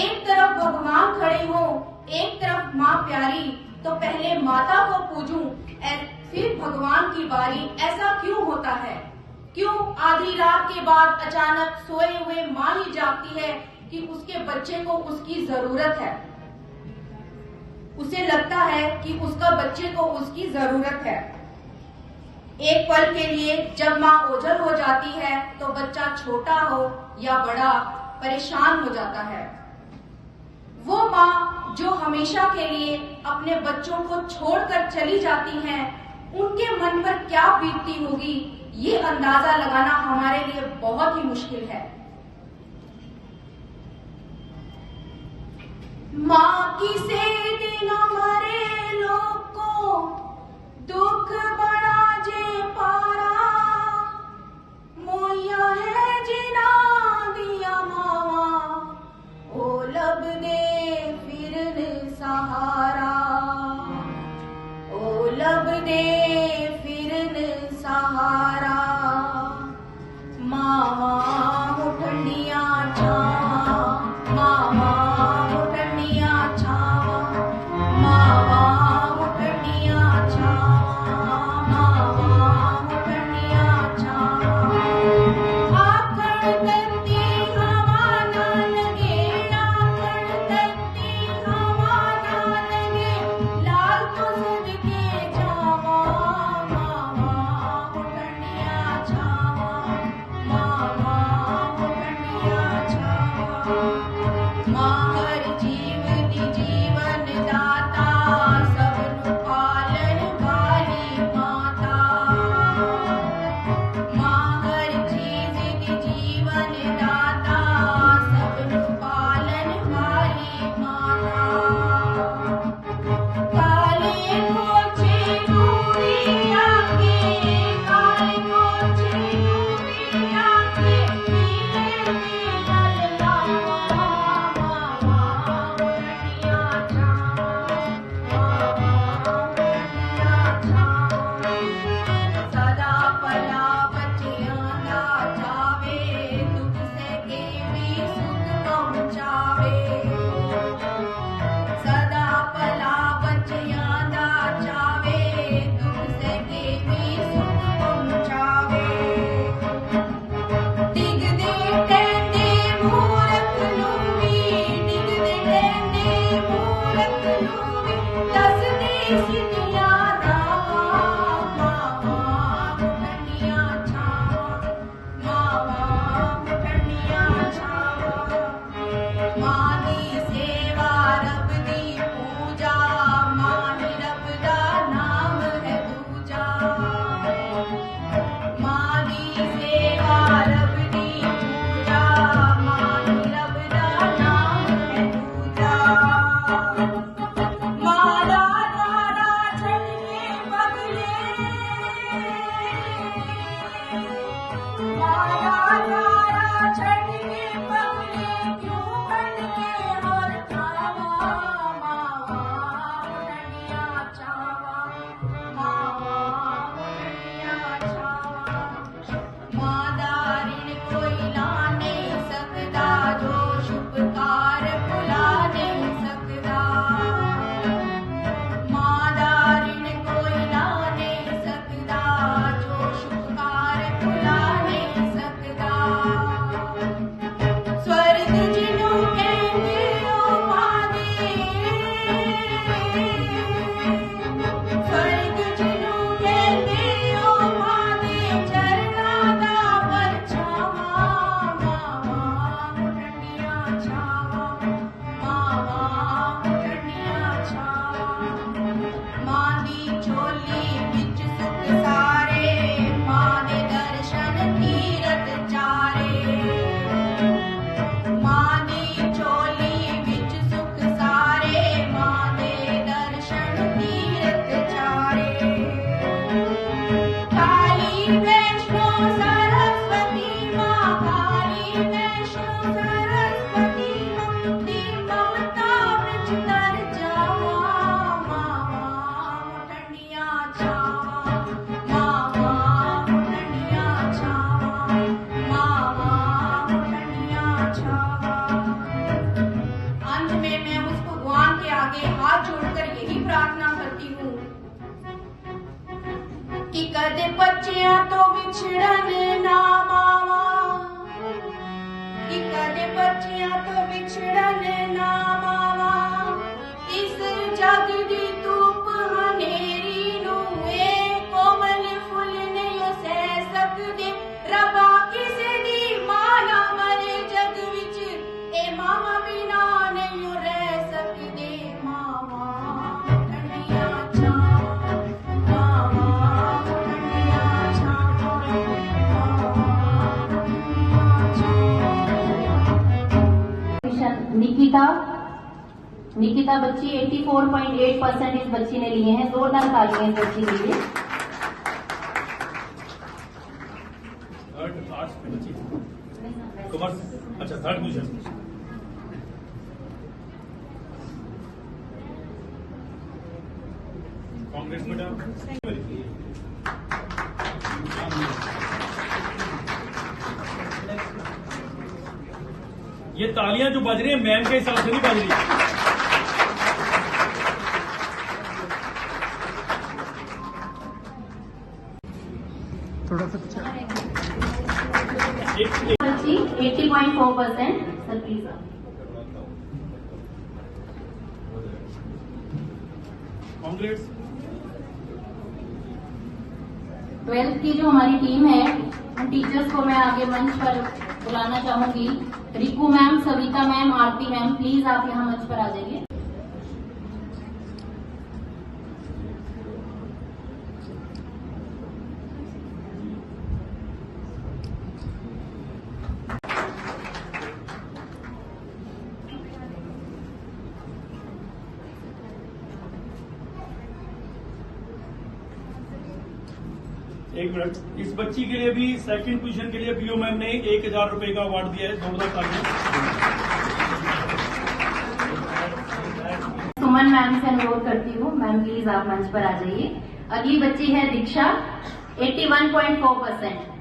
S7: एक तरफ भगवान खड़े हो, एक तरफ माँ प्यारी, तो पहले माता को पूजूं फिर भगवान की बारी। ऐसा क्यों होता है? क्यों आधी रात के बाद अचानक सोए हुए माँ ही जागती है कि उसके बच्चे को उसकी जरूरत है? उसे लगता है कि उसका बच्चे को उसकी जरूरत है। एक पल के लिए जब माँ ओझल हो जाती है तो बच्चा छोटा हो या बड़ा परेशान हो जाता है। वो माँ जो हमेशा के लिए अपने बच्चों को छोड़कर चली जाती हैं, उनके मन पर क्या बीतती होगी, ये अंदाजा लगाना हमारे लिए बहुत ही मुश्किल है। माँ की सेध न मरे लोग को, दुख बड़ा जे पारा, मोया है जिना दिया मावा, ओ लब दे फिर सहारा, ओ लब दे फिर सहारा। मावा मुठनिया छावा, मावा मुठनिया छावा, मावा मुठनिया छावा, मावा मुठनिया छावा। आखड़ तत्ती हवा ना लगे, आखड़ तत्ती हवा ना लगे, लाल कुसुम के छावा, सितिया रावा मावा ठंडिया छावा मावा ठंडिया छावा मां दी सेवा रब दी पूजा मां ही रब दा नाम है दूजा मां दी सेवा रब दी पूजा मां ही रब दा नाम है दूजा माला तारा छड़ के बगले माला तारा छड़ के बगले क्यों बन के और छावा मावा ठंडिया छावा मावा ठंडिया छावा मादारिन कोई ला नहीं सकता जो शुभकार भुला नहीं सकता मादारिन कोई ला नहीं सकता जो शुभकार भुला नहीं सकता स्वर्ग जिन्हों कहते हो मादे स्वर्ग जिन्हों कहते हो मादे चरना दा परछावा मावा ठंडिया छावा मावा ठंडिया छावा मां दी झोली विच सुख सारे मां दे दर्शन तीरथ चारे मां दी झोली विच सुख सारे मां दे दर्शन तीरथ चारे काली वैष्णो सरस्वती मां काली वैष्णो सरस्वती मां दी ममता विच तर जावा मावा ठंडिया छावा मावा ठंडिया छावा मावा ठंडिया छावा अंत में मैं उस भगवान के आगे हाथ जोड़कर यही प्रार्थना करती हूँ कि कदे बच्चियां तो विछड़न ना मावा कि कदे बच्चियां तो विछड़न ना मावा इस जग दी धूप हनेरी नू ए कोमल फुल नहीं सह सकदे रबा किसे दी मां ना मरे जग विच ए मावा बिना नहीं रह सकदे मावा ठंडिया छावा मावा ठंडिया छावा
S2: निकिता बच्ची 84.8% इस बच्ची ने लिए हैं। जोरदार तालियां इस बच्ची के लिए।
S4: थर्ड आर्ट्स में बची कॉमर्स, अच्छा थर्ड पोजीशन। कांग्रेस बेटा ये तालियां जो बज रही है मैम के हिसाब से नहीं बज रही।
S8: थोड़ा सा
S2: बच्ची 80.4%। सर प्लीज
S4: कांग्रेस
S2: 12th की जो हमारी टीम है उन टीचर्स को मैं आगे मंच पर बुलाना चाहूंगी। Riku ma'am, Savita ma'am, Aarti ma'am, please आप यहाँ मंच पर आ जाइए।
S4: एक मिनट, इस बच्ची के लिए भी सेकंड पोजीशन के लिए बीओ मैम ने 1000 रुपए का अवार्ड दिया है। जोरदार तालियां।
S2: सुमन मैम से अनुरोध करती हूँ, मैम प्लीज आप मंच पर आ जाइए। अगली बच्ची है दीक्षा 81.4%।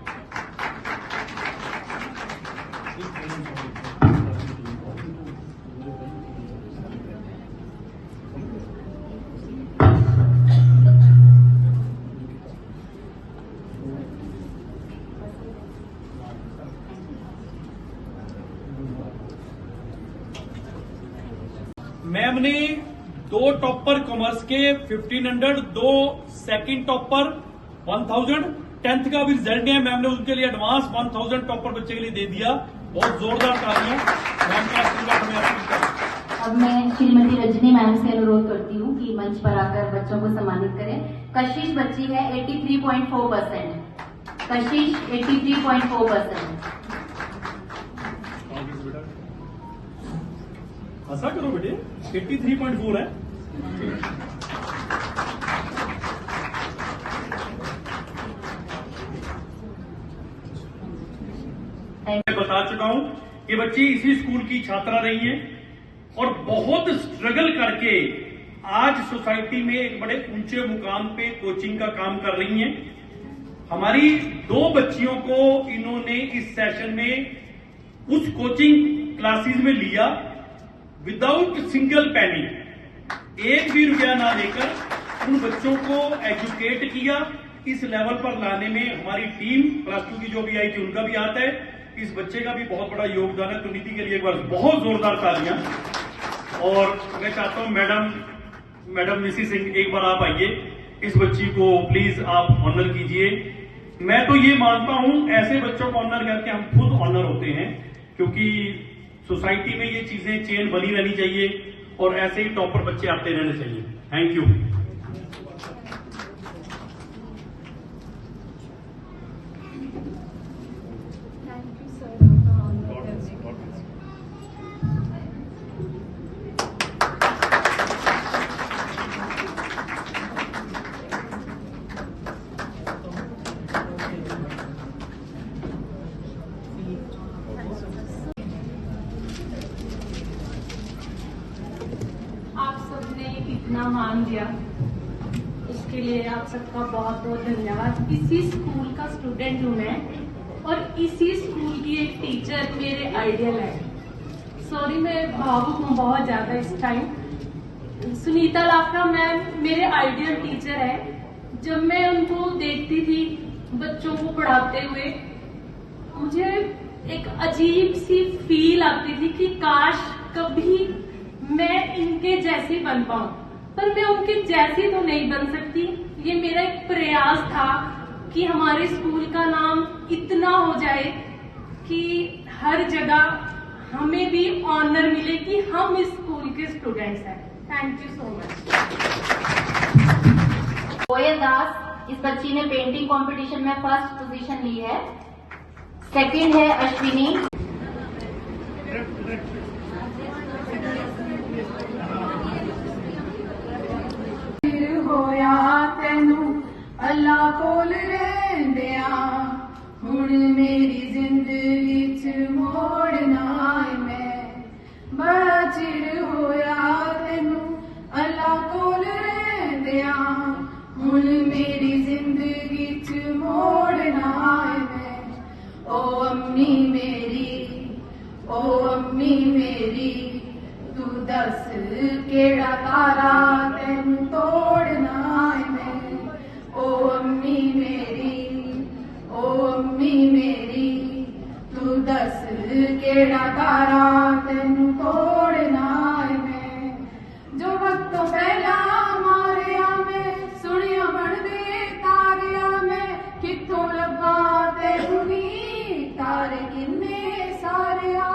S4: मैम ने 2 टॉपर कॉमर्स के 1500, 2 सेकंड टॉपर 1000, 10th का भी रिजल्ट है, मैम ने उनके लिए एडवांस 1000 टॉपर बच्चे के लिए दे दिया। बहुत जोरदार तालियां मैम का आशीर्वाद हमें हासिल करें।
S2: अब मैं श्रीमती रजनी मैम से अनुरोध करती हूँ कि मंच पर आकर बच्चों को सम्मानित करें। कशिश बच्ची है 83.4%। कशिश 83.4%।
S4: ऐसा करो बेटे, 83.4 है। मैं बता चुका हूं कि बच्ची इसी स्कूल की छात्रा रही है और बहुत स्ट्रगल करके आज सोसाइटी में एक बड़े ऊंचे मुकाम पे कोचिंग का काम कर रही हैं। हमारी 2 बच्चियों को इन्होंने इस सेशन में उस कोचिंग क्लासेस में लिया विदाउट सिंगल पैनी, 1 भी रुपया ना लेकर उन बच्चों को एजुकेट किया। इस लेवल पर लाने में हमारी टीम +2 की जो भी आई थी उनका भी हाथ है, इस बच्चे का भी बहुत बड़ा योगदान है। तो नीति के लिए एक बार बहुत जोरदार तालियां। और मैं चाहता हूं मैडम मिसी सिंह, एक बार आप आइए, इस बच्ची को प्लीज आप ऑनर कीजिए। मैं तो ये मानता हूं ऐसे बच्चों को ऑनर करके हम खुद ऑनर होते हैं, क्योंकि सोसाइटी में ये चीजें चेन बनी रहनी चाहिए और ऐसे ही टॉपर बच्चे आते रहने चाहिए। Thank you.
S9: आप सबने इतना मान दिया, इसके लिए आप सबका बहुत बहुत धन्यवाद। इसी स्कूल का स्टूडेंट हूँ मैं और इसी स्कूल की एक टीचर मेरे आइडियल है। सॉरी, मैं भावुक हूँ बहुत ज्यादा इस टाइम। सुनीता लाखरा मैम मेरे आइडियल टीचर है। जब मैं उनको देखती थी बच्चों को पढ़ाते हुए, मुझे एक अजीब सी फील आती थी कि काश कभी मैं इनके जैसी बन पाऊं, पर मैं उनके जैसी तो नहीं बन सकती। ये मेरा एक प्रयास था कि हमारे स्कूल का नाम इतना हो जाए कि हर जगह हमें भी ऑनर मिले कि हम इस स्कूल के स्टूडेंट्स हैं। Thank you so much.
S2: Koyal Das, इस बच्ची ने पेंटिंग कंपटीशन में फर्स्ट पोजीशन ली है। सेकंड है अश्विनी।
S5: होया तेनू अल्लाह कोल रहंदिया, हुण मेरी जिंदगी च मोड़ना है मैं। बड़ा चिर होया तेनू अल्लाह कोल रहंदिया, हुण मेरी जिंदगी च मोड़ना है मैं। ओ अम्मी मेरी तू दस केड़ा तारा तेनू तोड़ना है मैं। ओ अम्मी मेरी तू दस केड़ा तारा तेनू तोड़ना है मैं। जो वक्त तो पहला मारिया मैं सुनिया बनदे तारिया मैं, कित्थों लब्भा तेनू नी तारे किन्ने सारिया।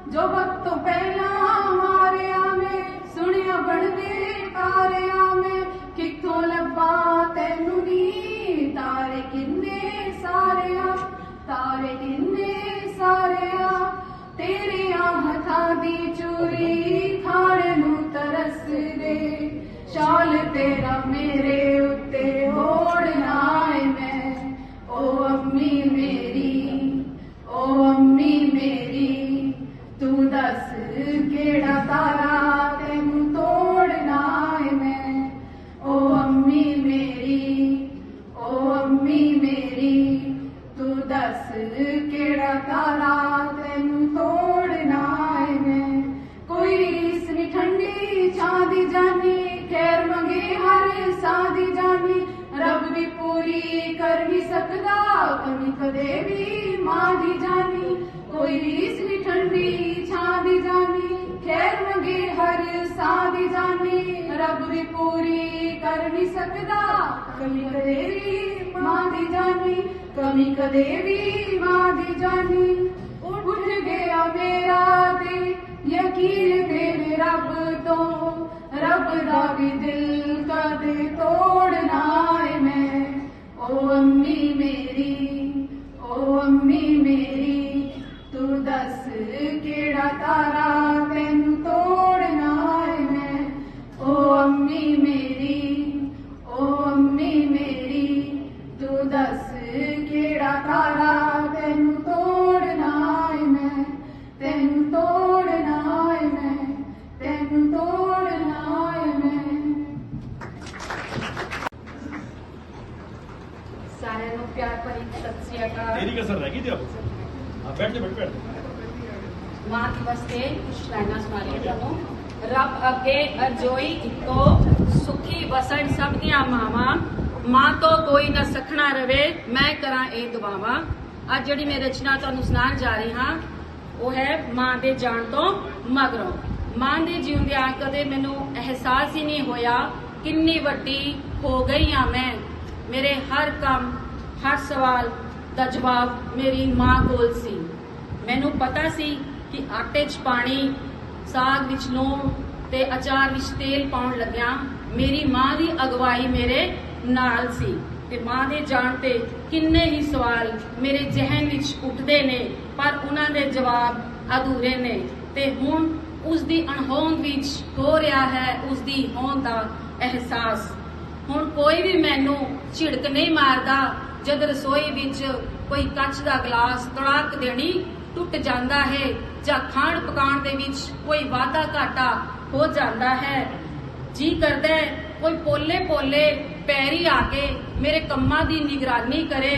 S5: जो वक्त तो पहला मारिया मैं सुनिया बनदे तारिया मैं, कित्थों लब्भा तेनू नी तारे किन्ने सारिया। तारे किन्ने सारिया तेरिया हथा दी चूरी खाने नू तरस दे, शाल तेरा मेरे उत्ते ओढ़ना है मैं। ओ अम्मी मेरी तू दस केड़ा तारा तेनू तोड़ना है मैं। ओ अम्मी मेरी तू दस केड़ा तारा तेनू तोड़ना है मैं। कोई रीस नी ठंडी छां दी जानी, खैर मंगे हर सां दी जानी। रब भी पूरी कर भी सकदा कमी कदे भी मां दी जानी। कोई रीस नी ठंडी छां दी जानी, खैर मंगे हर सां दी जानी। रब कर नहीं सकता कमी कदे भी मां दी जानी कमी कदे भी मां दी जानी उठ गया मेरा ते यकीन तेरे रब तो रब दा भी दिल कदे तोड़ना है मैं ओ अम्मी मेरी तू दस केड़ा तारा तैनू तोड़ना है मैं ओ अम्मी मेरी तू दस केड़ा तारा तैनू तोड़ना है मैं तैनू तोड़ना है मैं तैनू तोड़ना है मैं सारे नु प्यार भरी सत श्री अकाल
S4: तेरी कसर रह गई थी अब बैठ जा बैठ
S10: मां दिवस ते कुछ लाइना सुना रही हूं रब अगे अरजोई इको सुखी वसण सब दियां मावां मां तो कोई न सखना रवे मैं करा ए दुआवां अज जिहड़ी मैं रचना तुहानूं सुणाण जा रही हां ਉਹ है मां दे जाण तो मगरों मां दे जिउंदियां कदे मैनूं एहसास ही नहीं होया किन्नी वड्डी हो गई हां मैं मेरे हर काम हर सवाल दा जवाब मेरी मां कोल सी मैनूं पता सी कि आटे 'च पानी साग विच लूण ते अचार विच तेल पाउण लग्या मेरी मां दी अगवाई मेरे नाल सी ते मां दे जाण ते किन्ने ही सवाल मेरे जहन विच उठदे ने पर उन्हां दे जवाब अधूरे ने ते हुण उस दी अणहोंद विच हो रहा है उस दी होंद दा एहसास हुण कोई भी मैनू झिड़क नहीं मारदा जद रसोई विच कोई कच दा गिलास तड़ाक देनी टुट जांदा है जां खाण पकाण दे विच कोई वाधा घाटा हो जांदा है जी करदा है कोई पोले पोले पैरी आके मेरे कम्मां दी निगरानी करे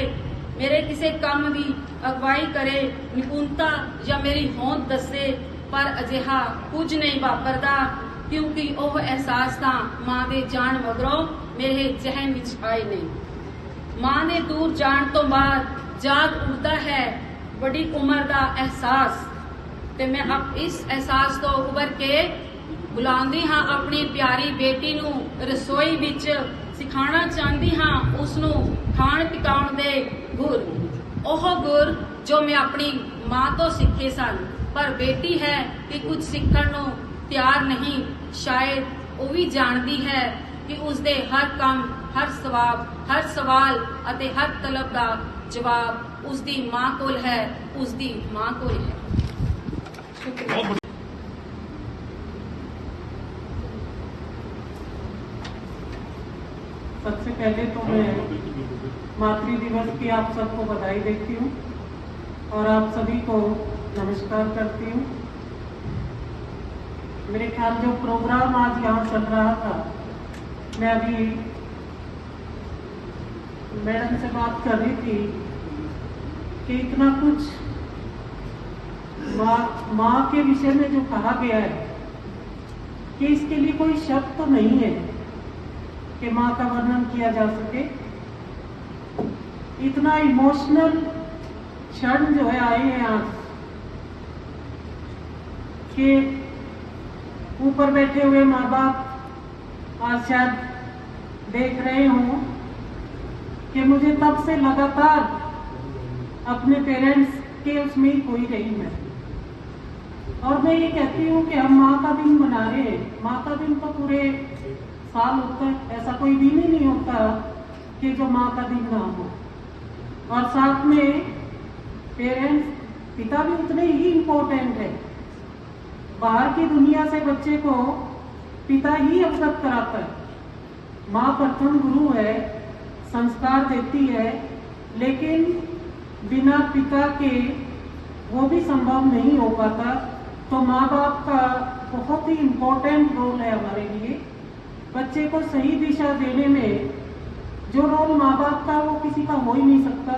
S10: मेरे किसी काम की अगवाई करे निपुणता या मेरी होंद दसे पर अजिहा कुछ नहीं वापरदा क्योंकि वह एहसास तां मां दे जाण मगरों मेरे जहन विच आए नहीं मां दे दूर जाण तो बाद जाग उठदा है बड़ी उम्र का एहसास ते मैं अब इस एहसास तो उभर के बुलांदी हाँ अपनी प्यारी बेटी नू रसोई विच सिखाना चाहती हाँ उसनू खाण पकाउण दे गुर ओह गुर जो मैं अपनी मां तो सीखे सन पर बेटी है कि कुछ सीखण नू तैयार नहीं शायद वो भी जानती है कि उसदे हर काम हर सवाल अते हर तलब का जवाब उसदी मां कोल है उसदी मां कोल है शुक्रिया
S8: सबसे पहले तो मैं मातृ दिवस की आप सबको बधाई देती हूँ और आप सभी को नमस्कार करती हूँ। मेरे ख्याल जो प्रोग्राम आज यहाँ चल रहा था मैं अभी मैडम से बात कर रही थी कि इतना कुछ माँ के विषय में जो कहा गया है कि इसके लिए कोई शब्द तो नहीं है कि माँ का वर्णन किया जा सके। इतना इमोशनल क्षण जो है आए हैं आज कि ऊपर बैठे हुए माँ बाप आज शायद देख रहे हों कि मुझे तब से लगातार अपने पेरेंट्स के उसमें ही खोई रही मैं और मैं ये कहती हूँ कि हम माँ का दिन मना रहे हैं। माँ का दिन तो पूरे साल होता है, ऐसा कोई दिन ही नहीं होता कि जो माँ का दिन ना हो। और साथ में पेरेंट्स पिता भी उतने ही इम्पोर्टेंट है। बाहर की दुनिया से बच्चे को पिता ही अवगत कराता है। माँ प्रथम गुरु है, संस्कार देती है, लेकिन बिना पिता के वो भी संभव नहीं हो पाता। तो माँ बाप का बहुत ही इम्पोर्टेंट रोल है हमारे लिए। बच्चे को सही दिशा देने में जो रोल माँ बाप का वो किसी का हो ही नहीं सकता।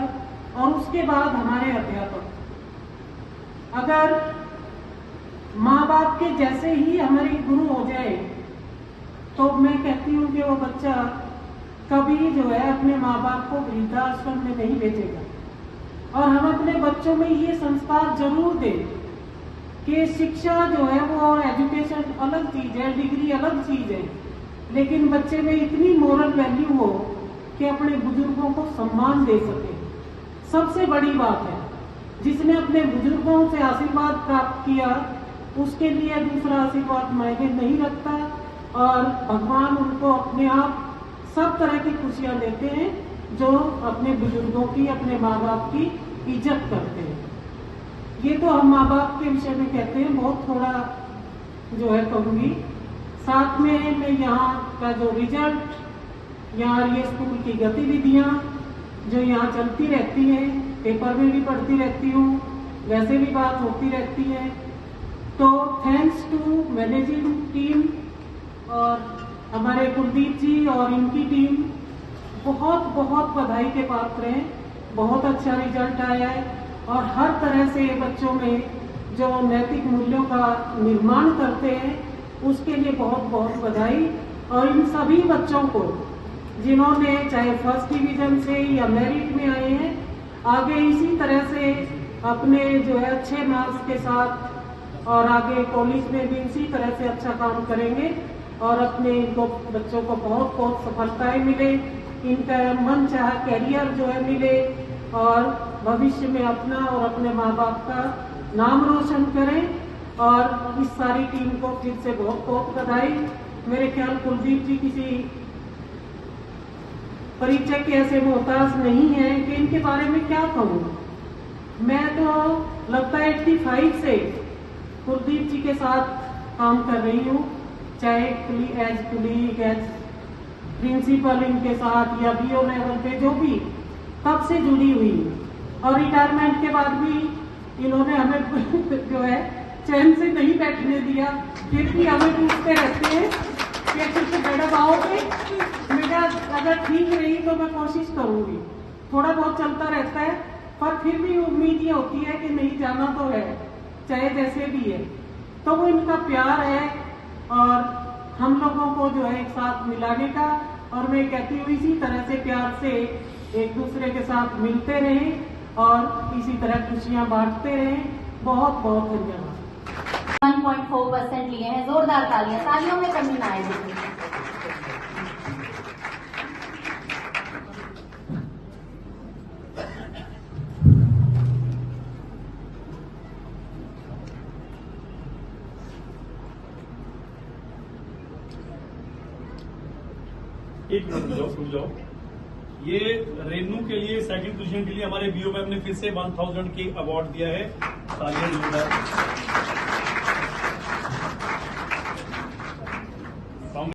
S8: और उसके बाद हमारे अध्यापक, अगर माँ बाप के जैसे ही हमारे गुरु हो जाए तो मैं कहती हूँ कि वो बच्चा कभी जो है अपने माँ बाप को वृद्धाश्रम में नहीं भेजेगा। और हम अपने बच्चों में ये संस्कार जरूर दें कि शिक्षा जो है वो एजुकेशन अलग चीज है, डिग्री अलग चीज है, लेकिन बच्चे में इतनी मोरल वैल्यू हो कि अपने बुजुर्गों को सम्मान दे सके। सबसे बड़ी बात है, जिसने अपने बुजुर्गों से आशीर्वाद प्राप्त किया उसके लिए दूसरा आशीर्वाद मायने नहीं रखता, और भगवान उनको अपने आप सब तरह की खुशियां देते हैं जो अपने बुजुर्गों की, अपने माँ बाप की इज्जत करते हैं। ये तो हम माँ बाप के विषय में कहते हैं, बहुत थोड़ा जो है कहूँगी। साथ में मैं यहाँ का जो रिजल्ट, यहाँ ये स्कूल की गतिविधियाँ जो यहाँ चलती रहती हैं, पेपर में भी पढ़ती रहती हूँ, वैसे भी बात होती रहती है, तो थैंक्स टू मैनेजिंग टीम और हमारे कुलदीप जी और इनकी टीम बहुत बहुत बधाई के पात्र हैं। बहुत अच्छा रिजल्ट आया है और हर तरह से बच्चों में जो नैतिक मूल्यों का निर्माण करते हैं उसके लिए बहुत बहुत बधाई। और इन सभी बच्चों को जिन्होंने चाहे फर्स्ट डिवीजन से या मेरिट में आए हैं, आगे इसी तरह से अपने जो है अच्छे मार्क्स के साथ और आगे कॉलेज में भी इसी तरह से अच्छा काम करेंगे और अपने इनको बच्चों को बहुत बहुत सफलताएं मिले, इनका मन चाहा कैरियर जो है मिले और भविष्य में अपना और अपने माँ बाप का नाम रोशन करें। और इस सारी टीम को फिर से बहुत बहुत बधाई। मेरे ख्याल कुलदीप जी किसी परिचय के ऐसे मोहताज नहीं है कि इनके बारे में क्या कहूँ। मैं तो लगता है 85 से कुलदीप जी के साथ काम कर रही हूँ, चाहे एज कुलीग, एज प्रिंसिपल इनके साथ या बीओ लेवल पे जो भी, तब से जुड़ी हुई। और रिटायरमेंट के बाद भी इन्होंने हमें जो है चैन से नहीं बैठने दिया, फिर भी हमें पूछते रहते हैं कि कुछ मैडम आओगे। मेरा अगर ठीक रही तो मैं कोशिश करूंगी, थोड़ा बहुत चलता रहता है, पर फिर भी उम्मीद ये होती है कि नहीं जाना तो है, चाहे जैसे भी है। तो वो इनका प्यार है और हम लोगों को जो है एक साथ मिलाने का। और मैं कहती हूँ इसी तरह से प्यार से एक दूसरे के साथ मिलते रहें और इसी तरह खुशियाँ बांटते रहें। बहुत बहुत धन्यवाद।
S2: 1.4% लिए हैं, जोरदार तालियां, तालियों में कमी ना आए।
S11: एक मिनट रुक जाओ। ये रेनू के लिए सेकंड पोजीशन के लिए हमारे बीओ मैम ने फिर से 1000 की अवार्ड दिया है। तालियां जोरदार।